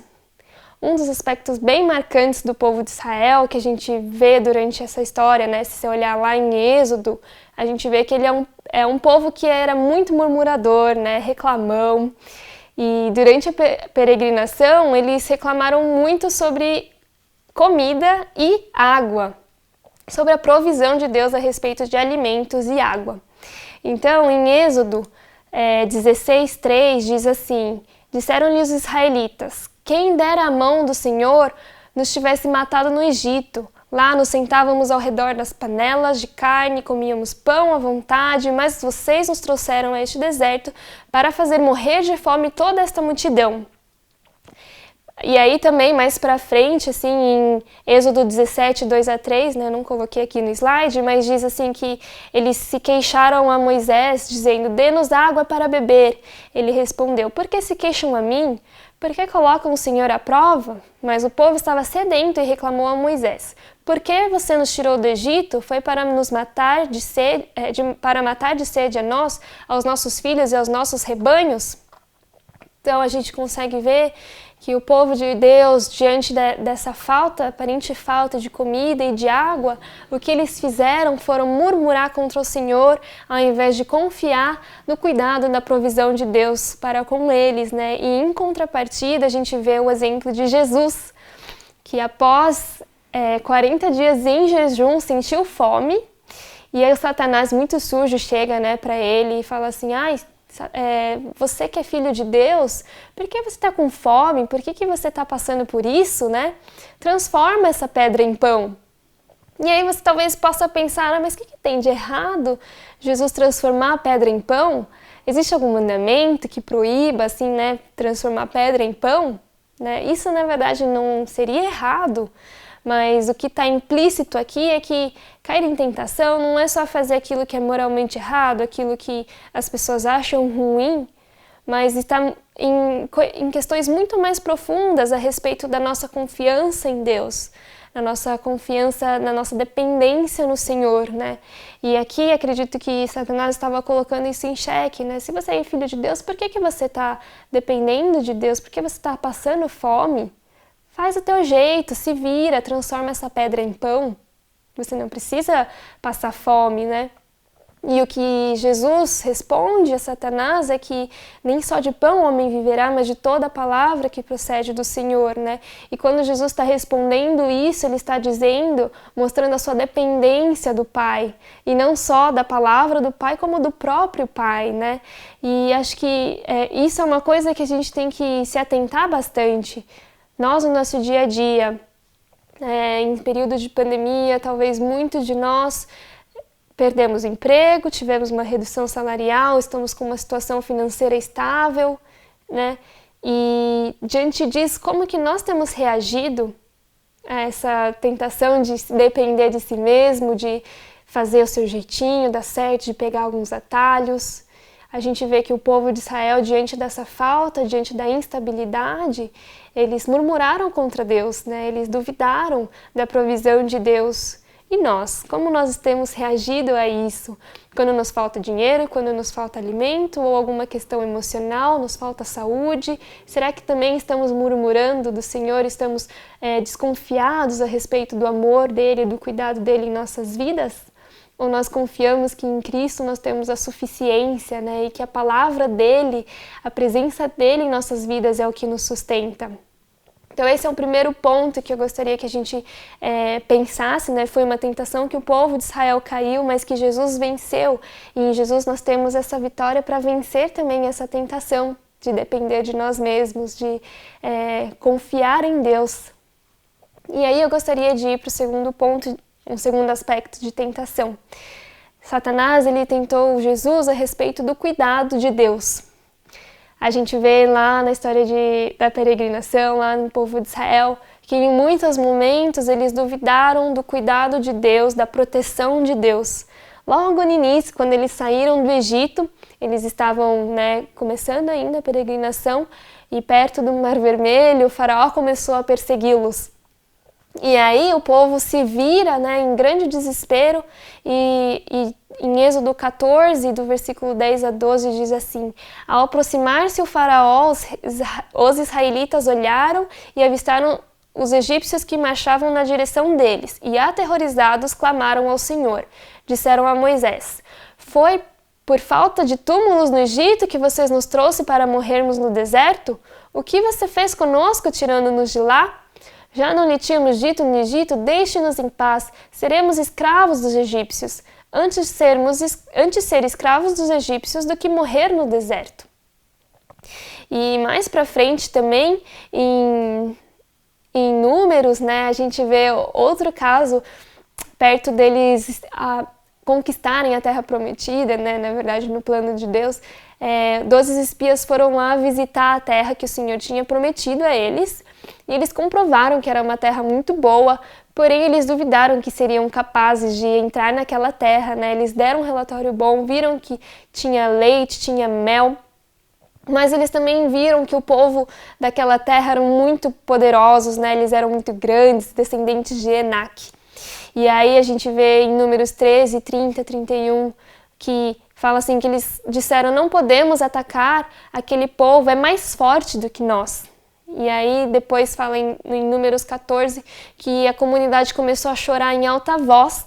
Um dos aspectos bem marcantes do povo de Israel, que a gente vê durante essa história, né? Se você olhar lá em Êxodo, a gente vê que ele é um povo que era muito murmurador, né? Reclamão. E durante a peregrinação, eles reclamaram muito sobre comida e água, sobre a provisão de Deus a respeito de alimentos e água. Então, em Êxodo 16:3 diz assim: Disseram-lhe os israelitas: Quem dera a mão do Senhor nos tivesse matado no Egito. Lá nos sentávamos ao redor das panelas de carne, comíamos pão à vontade, mas vocês nos trouxeram a este deserto para fazer morrer de fome toda esta multidão. E aí também, mais pra frente, assim, em Êxodo 17, 2-3, né, não coloquei aqui no slide, mas diz assim que eles se queixaram a Moisés, dizendo: Dê-nos água para beber. Ele respondeu: Por que se queixam a mim? Por que colocam o Senhor à prova? Mas o povo estava sedento e reclamou a Moisés: Por que você nos tirou do Egito? Foi para nos matar de sede, para matar de sede a nós, aos nossos filhos e aos nossos rebanhos? Então a gente consegue ver que o povo de Deus, diante dessa aparente falta de comida e de água, o que eles fizeram foram murmurar contra o Senhor, ao invés de confiar no cuidado da provisão de Deus para com eles, né? E em contrapartida, a gente vê o exemplo de Jesus, que após 40 dias em jejum sentiu fome, e aí o Satanás muito sujo chega, né, para ele e fala assim: você que é filho de Deus, por que você está com fome? Por que você está passando por isso, né? Transforma essa pedra em pão. E aí você talvez possa pensar, mas o que tem de errado Jesus transformar a pedra em pão? Existe algum mandamento que proíba, assim, né, transformar a pedra em pão? Né? Isso, na verdade, não seria errado. Mas o que está implícito aqui é que cair em tentação não é só fazer aquilo que é moralmente errado, aquilo que as pessoas acham ruim, mas está em questões muito mais profundas a respeito da nossa confiança em Deus, na nossa confiança, na nossa dependência no Senhor, né? E aqui acredito que Satanás estava colocando isso em xeque, né? Se você é filho de Deus, por que você está dependendo de Deus? Por que você está passando fome? Faz o teu jeito, se vira, transforma essa pedra em pão. Você não precisa passar fome, né? E o que Jesus responde a Satanás é que nem só de pão o homem viverá, mas de toda a palavra que procede do Senhor, né? E quando Jesus está respondendo isso, ele está dizendo, mostrando a sua dependência do Pai. E não só da palavra do Pai, como do próprio Pai, né? E acho que isso é uma coisa que a gente tem que se atentar bastante. Nós, no nosso dia a dia, em período de pandemia, talvez muitos de nós perdemos emprego, tivemos uma redução salarial, estamos com uma situação financeira estável, né? E diante disso, como que nós temos reagido a essa tentação de depender de si mesmo, de fazer o seu jeitinho, dar certo, de pegar alguns atalhos? A gente vê que o povo de Israel, diante dessa falta, diante da instabilidade, eles murmuraram contra Deus, né? Eles duvidaram da provisão de Deus. E nós? Como nós temos reagido a isso? Quando nos falta dinheiro, quando nos falta alimento ou alguma questão emocional, nos falta saúde? Será que também estamos murmurando do Senhor, estamos desconfiados a respeito do amor dEle, do cuidado dEle em nossas vidas? Ou nós confiamos que em Cristo nós temos a suficiência, né? E que a palavra dEle, a presença dEle em nossas vidas é o que nos sustenta. Então esse é o primeiro ponto que eu gostaria que a gente pensasse, né? Foi uma tentação que o povo de Israel caiu, mas que Jesus venceu. E em Jesus nós temos essa vitória para vencer também essa tentação de depender de nós mesmos, de confiar em Deus. E aí eu gostaria de ir para o segundo ponto, um segundo aspecto de tentação. Satanás, ele tentou Jesus a respeito do cuidado de Deus. A gente vê lá na história da peregrinação, lá no povo de Israel, que em muitos momentos eles duvidaram do cuidado de Deus, da proteção de Deus. Logo no início, quando eles saíram do Egito, eles estavam começando ainda a peregrinação e perto do Mar Vermelho, o faraó começou a persegui-los. E aí o povo se vira em grande desespero e em Êxodo 14, do versículo 10 a 12, diz assim: ao aproximar-se o faraó, os israelitas olharam e avistaram os egípcios que marchavam na direção deles e, aterrorizados, clamaram ao Senhor. Disseram a Moisés: foi por falta de túmulos no Egito que vocês nos trouxe para morrermos no deserto? O que você fez conosco, tirando-nos de lá? Já não lhe tínhamos dito no Egito, deixe-nos em paz, seremos escravos dos egípcios, antes ser escravos dos egípcios do que morrer no deserto. E mais para frente também, em Números, a gente vê outro caso, perto deles conquistarem a Terra Prometida, na verdade no plano de Deus, 12 espias foram lá visitar a terra que o Senhor tinha prometido a eles, e eles comprovaram que era uma terra muito boa, porém eles duvidaram que seriam capazes de entrar naquela terra, Eles deram um relatório bom, viram que tinha leite, tinha mel, mas eles também viram que o povo daquela terra eram muito poderosos, Eles eram muito grandes, descendentes de Enaque. E aí a gente vê em Números 13, 30, 31, que fala assim, que eles disseram, não podemos atacar aquele povo, é mais forte do que nós. E aí depois fala em Números 14 que a comunidade começou a chorar em alta voz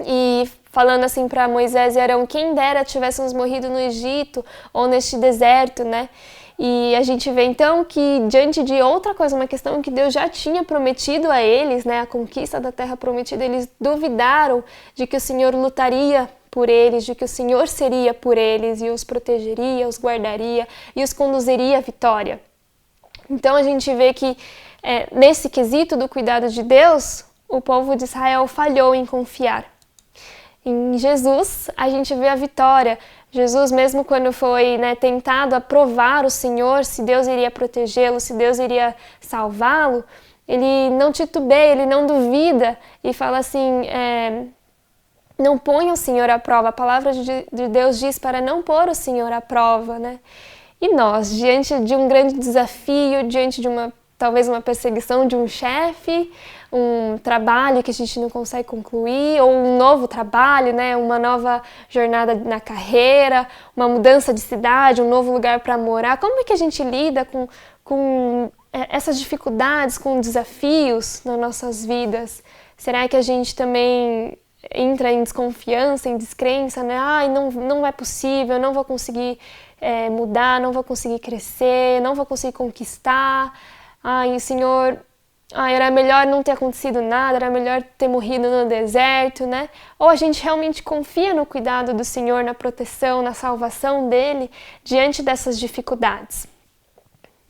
e falando assim para Moisés e Arão, quem dera tivéssemos morrido no Egito ou neste deserto, né? E a gente vê então que diante de outra coisa, uma questão que Deus já tinha prometido a eles, né, a conquista da terra prometida, eles duvidaram de que o Senhor lutaria por eles, de que o Senhor seria por eles e os protegeria, os guardaria e os conduziria à vitória. Então a gente vê que nesse quesito do cuidado de Deus, o povo de Israel falhou em confiar. Em Jesus, a gente vê a vitória. Jesus, mesmo quando foi tentado a provar o Senhor, se Deus iria protegê-lo, se Deus iria salvá-lo, ele não titubeia, ele não duvida e fala assim, não ponha o Senhor à prova. A palavra de Deus diz para não pôr o Senhor à prova, né? E nós, diante de um grande desafio, diante de talvez uma perseguição de um chefe, um trabalho que a gente não consegue concluir, ou um novo trabalho, né? Uma nova jornada na carreira, uma mudança de cidade, um novo lugar para morar. Como é que a gente lida com essas dificuldades, com desafios nas nossas vidas? Será que a gente também entra em desconfiança, em descrença, né? Ai, não é possível, eu não vou conseguir mudar, não vou conseguir crescer, não vou conseguir conquistar. Ai, Senhor, era melhor não ter acontecido nada, era melhor ter morrido no deserto, né? Ou a gente realmente confia no cuidado do Senhor, na proteção, na salvação dele diante dessas dificuldades?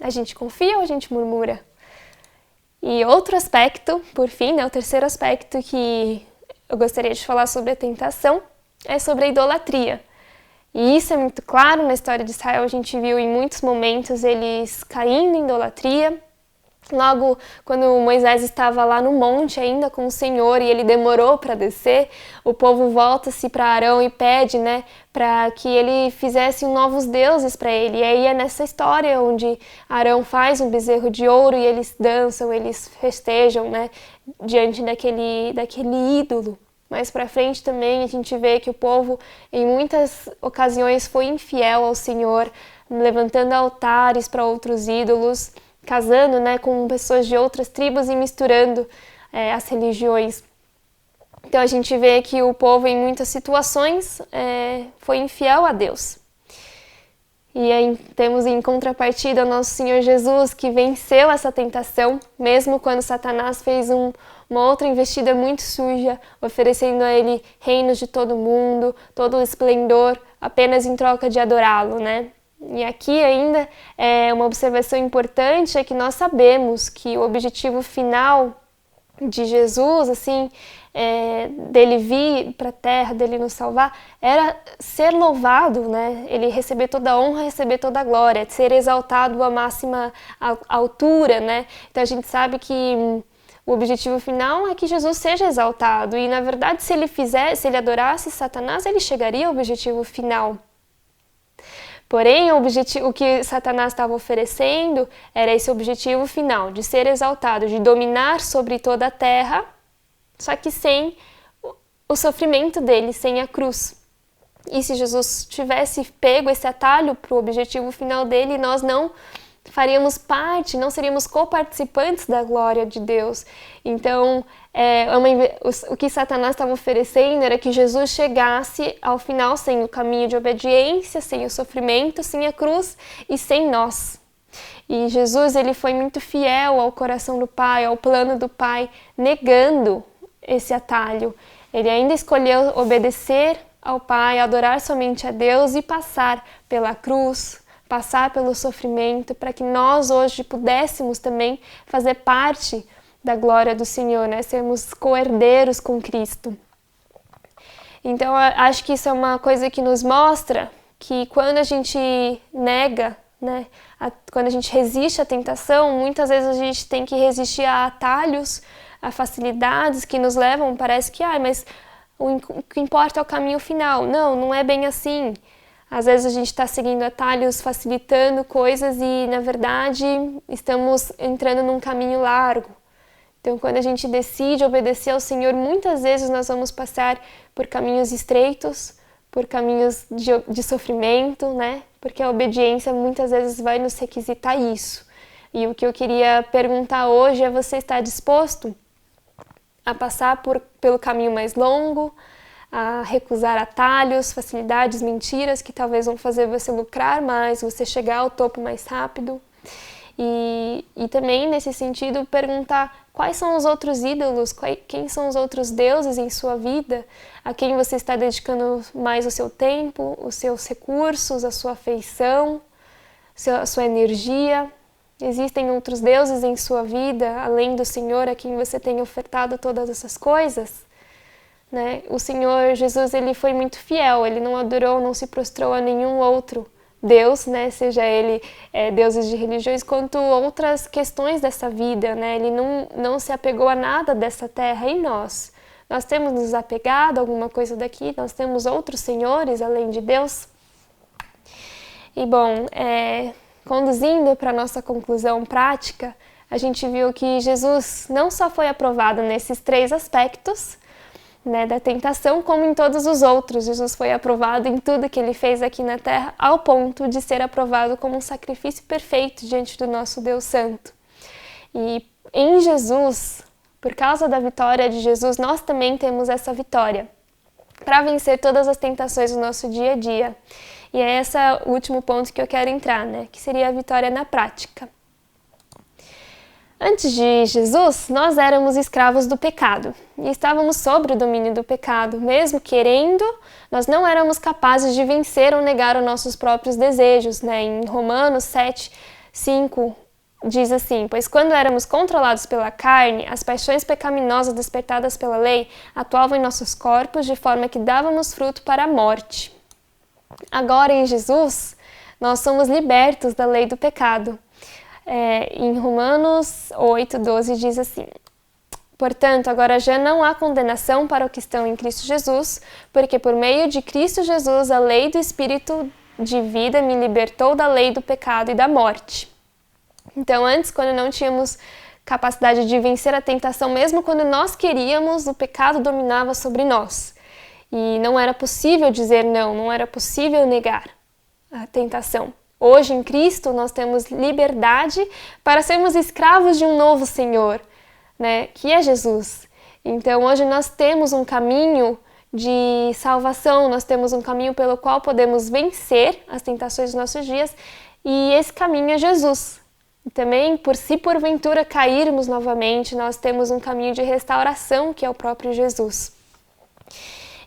A gente confia ou a gente murmura? E outro aspecto, por fim, né, o terceiro aspecto que eu gostaria de falar sobre a tentação é sobre a idolatria. E isso é muito claro na história de Israel, a gente viu em muitos momentos eles caindo em idolatria. Logo, quando Moisés estava lá no monte ainda com o Senhor e ele demorou para descer, o povo volta-se para Arão e pede, né, para que ele fizesse novos deuses para ele. E aí é nessa história onde Arão faz um bezerro de ouro e eles dançam, eles festejam, né, diante daquele ídolo. Mais para frente também a gente vê que o povo em muitas ocasiões foi infiel ao Senhor, levantando altares para outros ídolos, casando, né, com pessoas de outras tribos e misturando as religiões. Então a gente vê que o povo em muitas situações foi infiel a Deus. E aí temos em contrapartida o nosso Senhor Jesus, que venceu essa tentação, mesmo quando Satanás fez uma outra investida muito suja, oferecendo a ele reinos de todo mundo, todo o esplendor, apenas em troca de adorá-lo, né? E aqui ainda uma observação importante é que nós sabemos que o objetivo final de Jesus, assim, dele vir para a terra, dele nos salvar, era ser louvado, né? Ele receber toda a honra, receber toda a glória, ser exaltado à máxima altura, né? Então a gente sabe que o objetivo final é que Jesus seja exaltado e, na verdade, se ele adorasse Satanás, ele chegaria ao objetivo final. Porém, o que Satanás estava oferecendo era esse objetivo final, de ser exaltado, de dominar sobre toda a terra, só que sem o sofrimento dele, sem a cruz. E se Jesus tivesse pego esse atalho para o objetivo final dele, nós não faríamos parte, não seríamos coparticipantes da glória de Deus. Então, o que Satanás estava oferecendo era que Jesus chegasse ao final sem o caminho de obediência, sem o sofrimento, sem a cruz e sem nós. E Jesus, ele foi muito fiel ao coração do Pai, ao plano do Pai, negando esse atalho. Ele ainda escolheu obedecer ao Pai, adorar somente a Deus e passar pela cruz, passar pelo sofrimento, para que nós hoje pudéssemos também fazer parte da glória do Senhor, né? Sermos co-herdeiros com Cristo. Então, acho que isso é uma coisa que nos mostra que quando a gente nega, né, quando a gente resiste à tentação, muitas vezes a gente tem que resistir a atalhos, a facilidades que nos levam, parece que, mas o que importa é o caminho final. Não é bem assim. Às vezes a gente está seguindo atalhos, facilitando coisas e, na verdade, estamos entrando num caminho largo. Então, quando a gente decide obedecer ao Senhor, muitas vezes nós vamos passar por caminhos estreitos, por caminhos de sofrimento, né? Porque a obediência muitas vezes vai nos requisitar isso. E o que eu queria perguntar hoje é: você está disposto a passar pelo caminho mais longo, a recusar atalhos, facilidades, mentiras que talvez vão fazer você lucrar mais, você chegar ao topo mais rápido? E também, nesse sentido, perguntar quais são os outros ídolos, quem são os outros deuses em sua vida, a quem você está dedicando mais o seu tempo, os seus recursos, a sua afeição, a sua energia. Existem outros deuses em sua vida, além do Senhor, a quem você tem ofertado todas essas coisas? Né? O Senhor Jesus, ele foi muito fiel, ele não adorou, não se prostrou a nenhum outro Deus, né? Seja ele deuses de religiões, quanto outras questões dessa vida, né? Ele não se apegou a nada dessa terra. E nós temos nos apegado a alguma coisa daqui? Nós temos outros senhores além de Deus? E bom, conduzindo para a nossa conclusão prática, a gente viu que Jesus não só foi aprovado nesses 3 aspectos, né, da tentação, como em todos os outros. Jesus foi aprovado em tudo que ele fez aqui na terra, ao ponto de ser aprovado como um sacrifício perfeito diante do nosso Deus Santo. E em Jesus, por causa da vitória de Jesus, nós também temos essa vitória para vencer todas as tentações do nosso dia a dia. E é esse o último ponto que eu quero entrar, né, que seria a vitória na prática. Antes de Jesus, nós éramos escravos do pecado e estávamos sob o domínio do pecado. Mesmo querendo, nós não éramos capazes de vencer ou negar os nossos próprios desejos, né? Em Romanos 7:5 diz assim: pois quando éramos controlados pela carne, as paixões pecaminosas despertadas pela lei atuavam em nossos corpos de forma que dávamos fruto para a morte. Agora em Jesus, nós somos libertos da lei do pecado. Em Romanos 8:12 diz assim: portanto, agora já não há condenação para os que estão em Cristo Jesus, porque por meio de Cristo Jesus a lei do Espírito de vida me libertou da lei do pecado e da morte. Então, antes, quando não tínhamos capacidade de vencer a tentação, mesmo quando nós queríamos, o pecado dominava sobre nós. E não era possível dizer não era possível negar a tentação. Hoje, em Cristo, nós temos liberdade para sermos escravos de um novo Senhor, né, que é Jesus. Então, hoje nós temos um caminho de salvação, nós temos um caminho pelo qual podemos vencer as tentações dos nossos dias, e esse caminho é Jesus. E também, se porventura cairmos novamente, nós temos um caminho de restauração, que é o próprio Jesus.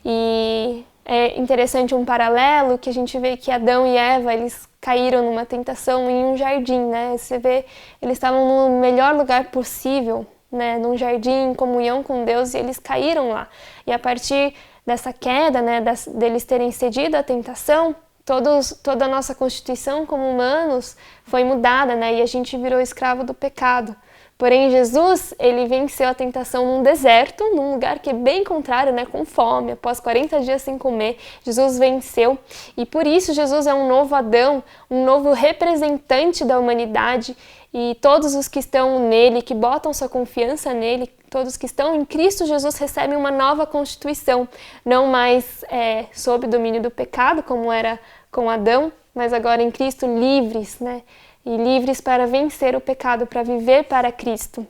E é interessante um paralelo que a gente vê que Adão e Eva, eles caíram numa tentação em um jardim, né? Você vê, eles estavam no melhor lugar possível, né? Num jardim, em comunhão com Deus, e eles caíram lá. E a partir dessa queda, né, deles terem cedido à tentação, toda a nossa constituição como humanos foi mudada, né? E a gente virou escravo do pecado. Porém, Jesus, ele venceu a tentação num deserto, num lugar que é bem contrário, né? Com fome, após 40 dias sem comer, Jesus venceu. E por isso Jesus é um novo Adão, um novo representante da humanidade. E todos os que estão nele, que botam sua confiança nele, todos que estão em Cristo Jesus recebem uma nova constituição. Não mais sob o domínio do pecado, como era com Adão, mas agora em Cristo livres, né? E livres para vencer o pecado, para viver para Cristo.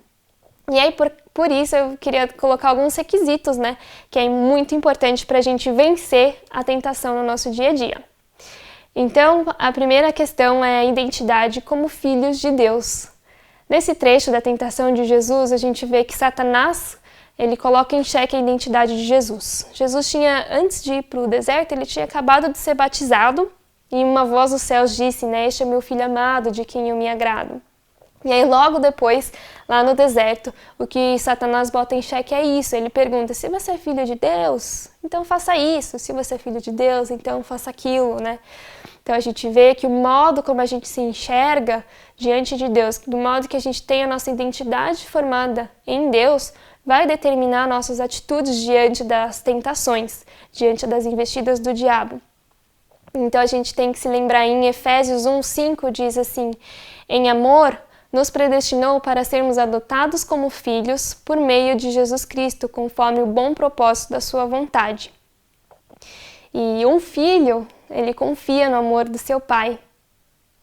E aí, por isso, eu queria colocar alguns requisitos, né, que é muito importante para a gente vencer a tentação no nosso dia a dia. Então, a primeira questão é a identidade como filhos de Deus. Nesse trecho da tentação de Jesus, a gente vê que Satanás, ele coloca em xeque a identidade de Jesus. Jesus tinha, antes de ir para o deserto, ele tinha acabado de ser batizado, e uma voz dos céus disse, né, este é meu filho amado, de quem eu me agrado. E aí logo depois, lá no deserto, o que Satanás bota em xeque é isso. Ele pergunta, se você é filho de Deus, então faça isso. Se você é filho de Deus, então faça aquilo, né? Então a gente vê que o modo como a gente se enxerga diante de Deus, do modo que a gente tem a nossa identidade formada em Deus, vai determinar nossas atitudes diante das tentações, diante das investidas do diabo. Então a gente tem que se lembrar em Efésios 1:5 diz assim, em amor nos predestinou para sermos adotados como filhos por meio de Jesus Cristo, conforme o bom propósito da sua vontade. E um filho, ele confia no amor do seu pai.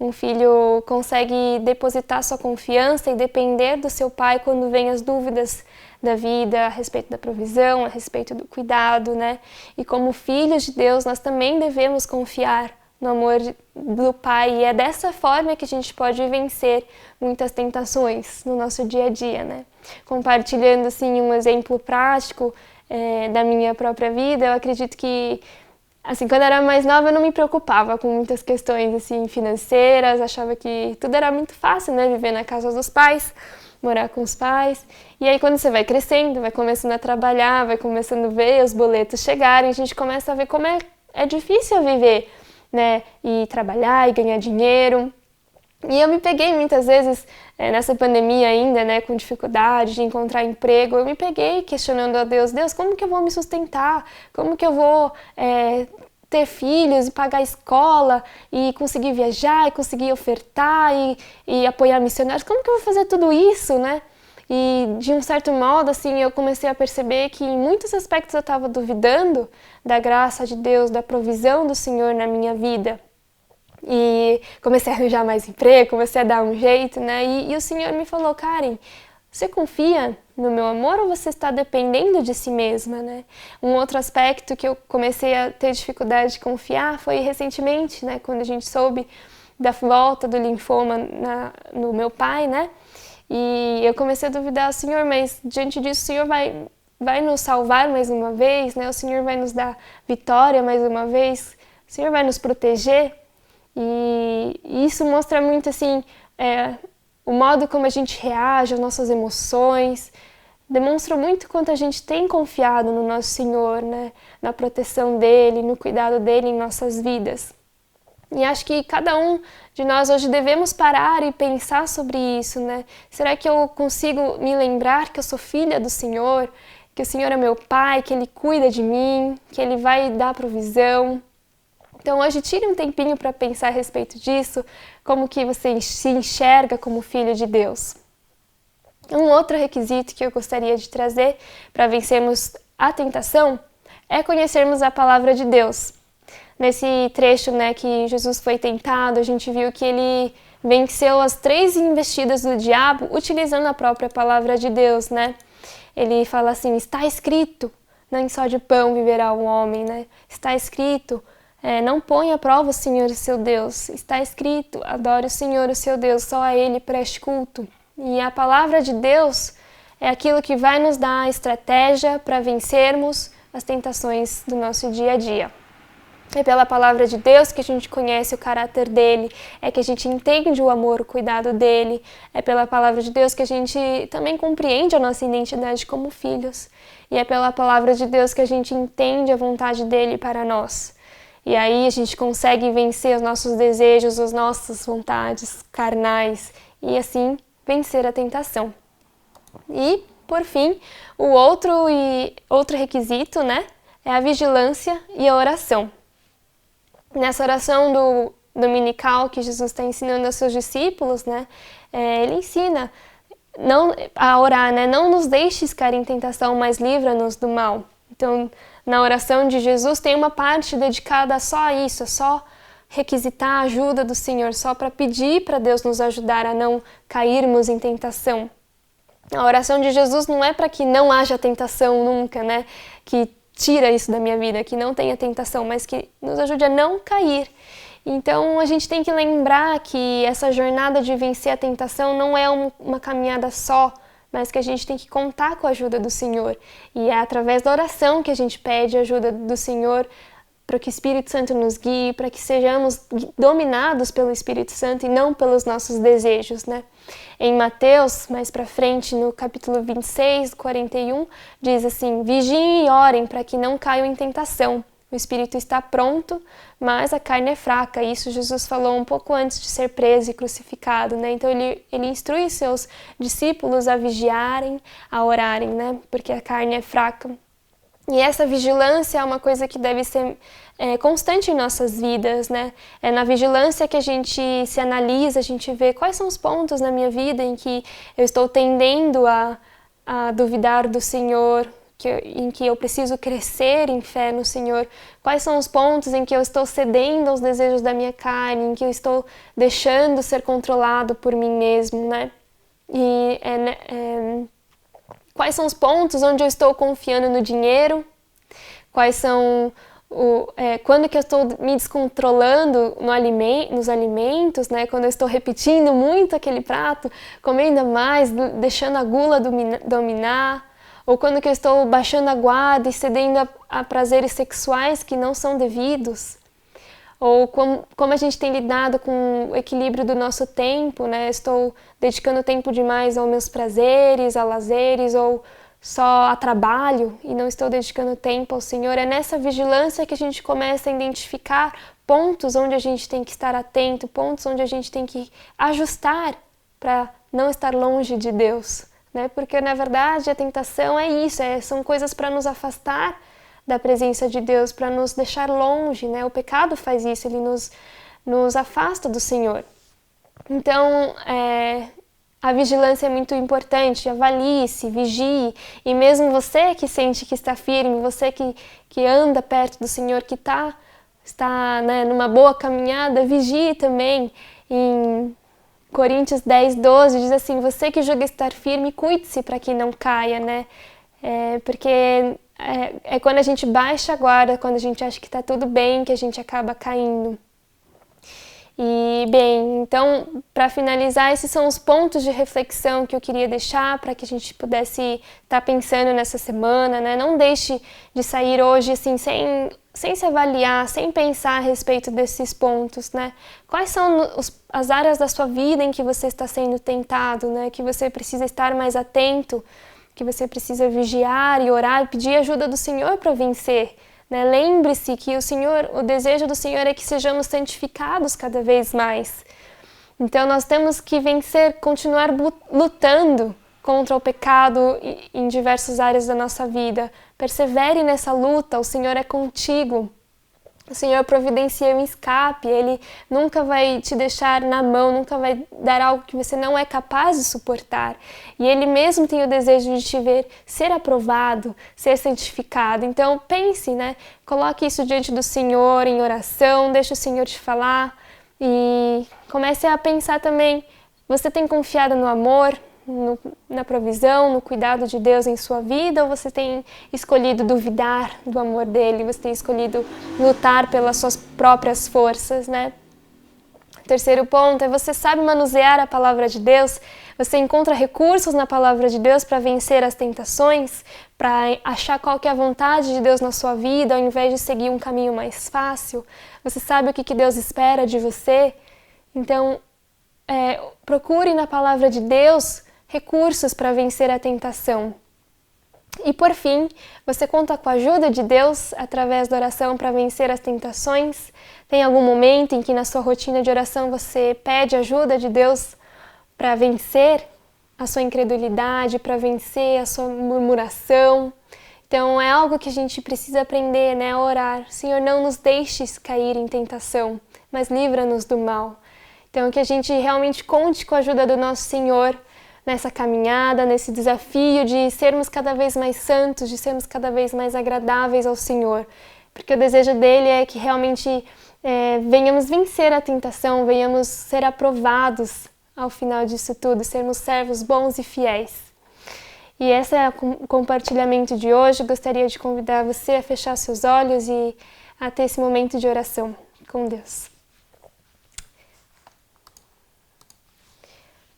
Um filho consegue depositar sua confiança e depender do seu pai quando vem as dúvidas da vida, a respeito da provisão, a respeito do cuidado, né? E como filhos de Deus, nós também devemos confiar no amor do Pai. E é dessa forma que a gente pode vencer muitas tentações no nosso dia a dia, né? Compartilhando, assim, um exemplo prático da minha própria vida, eu acredito que, assim, quando eu era mais nova, eu não me preocupava com muitas questões, assim, financeiras, achava que tudo era muito fácil, né? Viver na casa dos pais, morar com os pais. E aí, quando você vai crescendo, vai começando a trabalhar, vai começando a ver os boletos chegarem, a gente começa a ver como é difícil viver, né? E trabalhar e ganhar dinheiro. E eu me peguei muitas vezes, nessa pandemia ainda, né, com dificuldade de encontrar emprego, eu me peguei questionando a Deus, como que eu vou me sustentar? Como que eu vou ter filhos e pagar a escola e conseguir viajar e conseguir ofertar e apoiar missionários? Como que eu vou fazer tudo isso, né? E de um certo modo, assim, eu comecei a perceber que em muitos aspectos eu estava duvidando da graça de Deus, da provisão do Senhor na minha vida. E comecei a arranjar mais emprego, comecei a dar um jeito, né? E o Senhor me falou, Karen, você confia no meu amor ou você está dependendo de si mesma, né? Um outro aspecto que eu comecei a ter dificuldade de confiar foi recentemente, né? Quando a gente soube da volta do linfoma no meu pai, né? E eu comecei a duvidar, Senhor, mas diante disso o Senhor vai nos salvar mais uma vez, né? O Senhor vai nos dar vitória mais uma vez, o Senhor vai nos proteger. E isso mostra muito, assim, o modo como a gente reage, as nossas emoções, demonstra muito quanto a gente tem confiado no nosso Senhor, né? Na proteção dEle, no cuidado dEle em nossas vidas. E acho que cada um de nós hoje devemos parar e pensar sobre isso, né? Será que eu consigo me lembrar que eu sou filha do Senhor, que o Senhor é meu Pai, que Ele cuida de mim, que Ele vai dar provisão? Então hoje tire um tempinho para pensar a respeito disso, como que você se enxerga como filho de Deus. Um outro requisito que eu gostaria de trazer para vencermos a tentação é conhecermos a palavra de Deus. Nesse trecho, né, que Jesus foi tentado, a gente viu que ele venceu as 3 investidas do diabo utilizando a própria palavra de Deus, né? Ele fala assim, está escrito, nem só de pão viverá o homem, né? Está escrito, não ponha à prova o Senhor o seu Deus. Está escrito, adore o Senhor o seu Deus, só a Ele preste culto. E a palavra de Deus é aquilo que vai nos dar a estratégia para vencermos as tentações do nosso dia a dia. É pela palavra de Deus que a gente conhece o caráter dele, é que a gente entende o amor, o cuidado dele, é pela palavra de Deus que a gente também compreende a nossa identidade como filhos, e é pela palavra de Deus que a gente entende a vontade dele para nós. E aí a gente consegue vencer os nossos desejos, as nossas vontades carnais e assim vencer a tentação. E, por fim, o outro requisito, né, é a vigilância e a oração. Nessa oração dominical que Jesus está ensinando aos seus discípulos, né, ele ensina a orar, né, não nos deixes cair em tentação, mas livra-nos do mal. Então, na oração de Jesus tem uma parte dedicada só a isso, a só requisitar a ajuda do Senhor, só para pedir para Deus nos ajudar a não cairmos em tentação. A oração de Jesus não é para que não haja tentação nunca, né? Que tira isso da minha vida, que não tenha tentação, mas que nos ajude a não cair. Então a gente tem que lembrar que essa jornada de vencer a tentação não é uma caminhada só, mas que a gente tem que contar com a ajuda do Senhor. E é através da oração que a gente pede a ajuda do Senhor para que o Espírito Santo nos guie, para que sejamos dominados pelo Espírito Santo e não pelos nossos desejos, né? Em Mateus, mais para frente, no capítulo 26, 41, diz assim, vigiem e orem para que não caiam em tentação. O espírito está pronto, mas a carne é fraca. Isso Jesus falou um pouco antes de ser preso e crucificado, né? Então ele instrui seus discípulos a vigiarem, a orarem, né? Porque a carne é fraca. E essa vigilância é uma coisa que deve ser constante em nossas vidas, né? É na vigilância que a gente se analisa, a gente vê quais são os pontos na minha vida em que eu estou tendendo a duvidar do Senhor, em que eu preciso crescer em fé no Senhor? Quais são os pontos em que eu estou cedendo aos desejos da minha carne, em que eu estou deixando ser controlado por mim mesmo, né? E quais são os pontos onde eu estou confiando no dinheiro? Quais são quando que eu estou me descontrolando nos alimentos, né? Quando eu estou repetindo muito aquele prato, comendo mais, deixando a gula dominar, ou quando que eu estou baixando a guarda e cedendo a prazeres sexuais que não são devidos, ou como a gente tem lidado com o equilíbrio do nosso tempo, né? Estou dedicando tempo demais aos meus prazeres, a lazeres, ou só a trabalho e não estou dedicando tempo ao Senhor. É nessa vigilância que a gente começa a identificar pontos onde a gente tem que estar atento, pontos onde a gente tem que ajustar para não estar longe de Deus, né? Porque na verdade a tentação é isso, são coisas para nos afastar da presença de Deus, para nos deixar longe, né? O pecado faz isso, ele nos afasta do Senhor. Então, a vigilância é muito importante, avalie-se, vigie, e mesmo você que sente que está firme, você que anda perto do Senhor, que está né, numa boa caminhada, vigie também. Em Coríntios 10:12 diz assim, você que julga estar firme, cuide-se para que não caia, né? Porque é quando a gente baixa a guarda, quando a gente acha que está tudo bem, que a gente acaba caindo. E bem, então, para finalizar, esses são os pontos de reflexão que eu queria deixar para que a gente pudesse estar pensando nessa semana, né? Não deixe de sair hoje assim, sem se avaliar, sem pensar a respeito desses pontos, né? Quais são as áreas da sua vida em que você está sendo tentado, né? Que você precisa estar mais atento, que você precisa vigiar e orar e pedir ajuda do Senhor para vencer. Lembre-se que o desejo do Senhor é que sejamos santificados cada vez mais. Então nós temos que vencer, continuar lutando contra o pecado em diversas áreas da nossa vida. Persevere nessa luta, o Senhor é contigo. O Senhor providencia um escape, Ele nunca vai te deixar na mão, nunca vai dar algo que você não é capaz de suportar. E Ele mesmo tem o desejo de te ver ser aprovado, ser santificado. Então pense, né? Coloque isso diante do Senhor em oração, deixe o Senhor te falar e comece a pensar também, você tem confiado no amor, na provisão, no cuidado de Deus em sua vida, ou você tem escolhido duvidar do amor dele, você tem escolhido lutar pelas suas próprias forças, né? Terceiro ponto é você sabe manusear a palavra de Deus, você encontra recursos na palavra de Deus para vencer as tentações, para achar qual que é a vontade de Deus na sua vida, ao invés de seguir um caminho mais fácil. Você sabe o que Deus espera de você, então procure na palavra de Deus recursos para vencer a tentação. E por fim, você conta com a ajuda de Deus através da oração para vencer as tentações? Tem algum momento em que na sua rotina de oração você pede ajuda de Deus para vencer a sua incredulidade, para vencer a sua murmuração? Então é algo que a gente precisa aprender, né? A orar. Senhor, não nos deixes cair em tentação, mas livra-nos do mal. Então que a gente realmente conte com a ajuda do nosso Senhor nessa caminhada, nesse desafio de sermos cada vez mais santos, de sermos cada vez mais agradáveis ao Senhor. Porque o desejo dele é que realmente venhamos vencer a tentação, venhamos ser aprovados ao final disso tudo, sermos servos bons e fiéis. E esse é o compartilhamento de hoje. Gostaria de convidar você a fechar seus olhos e a ter esse momento de oração com Deus.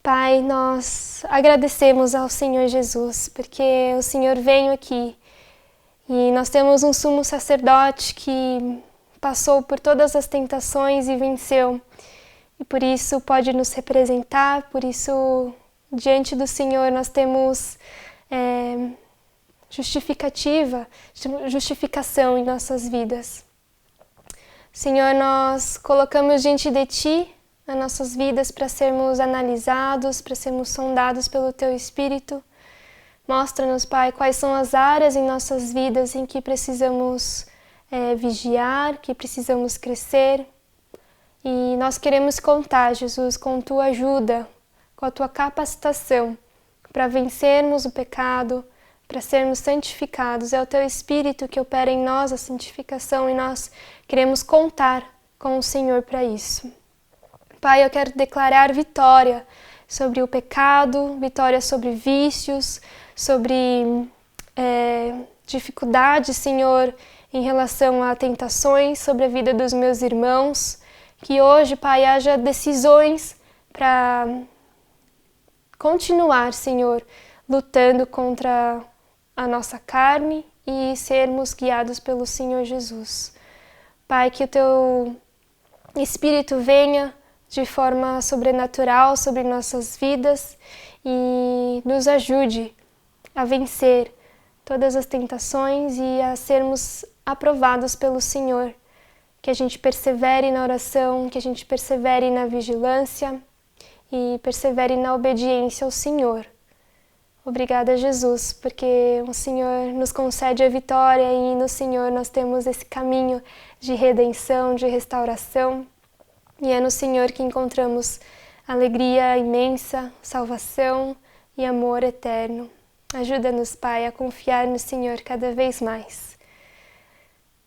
Pai, nós agradecemos ao Senhor Jesus, porque o Senhor veio aqui e nós temos um sumo sacerdote que passou por todas as tentações e venceu. E por isso pode nos representar, por isso diante do Senhor nós temos justificação em nossas vidas. Senhor, nós colocamos diante de Ti as nossas vidas para sermos analisados, para sermos sondados pelo Teu Espírito. Mostra-nos, Pai, quais são as áreas em nossas vidas em que precisamos vigiar, que precisamos crescer. E nós queremos contar, Jesus, com Tua ajuda, com a Tua capacitação para vencermos o pecado, para sermos santificados. É o Teu Espírito que opera em nós a santificação e nós queremos contar com o Senhor para isso. Pai, eu quero declarar vitória sobre o pecado, vitória sobre vícios, sobre dificuldades, Senhor, em relação a tentações, sobre a vida dos meus irmãos. Que hoje, Pai, haja decisões para continuar, Senhor, lutando contra a nossa carne e sermos guiados pelo Senhor Jesus. Pai, que o Teu Espírito venha de forma sobrenatural sobre nossas vidas e nos ajude a vencer todas as tentações e a sermos aprovados pelo Senhor. Que a gente persevere na oração, que a gente persevere na vigilância e persevere na obediência ao Senhor. Obrigada, Jesus, porque o Senhor nos concede a vitória e no Senhor nós temos esse caminho de redenção, de restauração. E é no Senhor que encontramos alegria imensa, salvação e amor eterno. Ajuda-nos, Pai, a confiar no Senhor cada vez mais,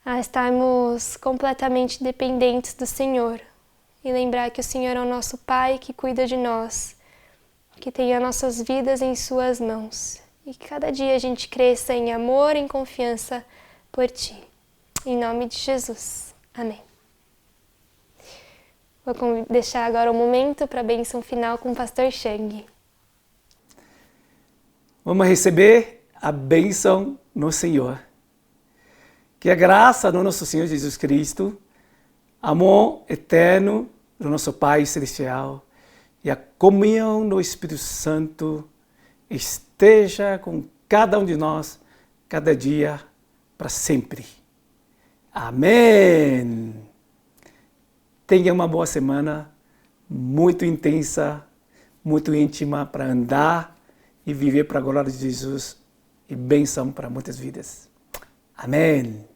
a estarmos completamente dependentes do Senhor e lembrar que o Senhor é o nosso Pai que cuida de nós, que tem as nossas vidas em Suas mãos e que cada dia a gente cresça em amor e em confiança por Ti. Em nome de Jesus. Amém. Vou deixar agora um momento para a bênção final com o pastor Chang. Vamos receber a bênção no Senhor. Que a graça do nosso Senhor Jesus Cristo, amor eterno do nosso Pai Celestial e a comunhão do Espírito Santo esteja com cada um de nós, cada dia, para sempre. Amém! Tenha uma boa semana, muito intensa, muito íntima para andar e viver para a glória de Jesus e bênção para muitas vidas. Amém!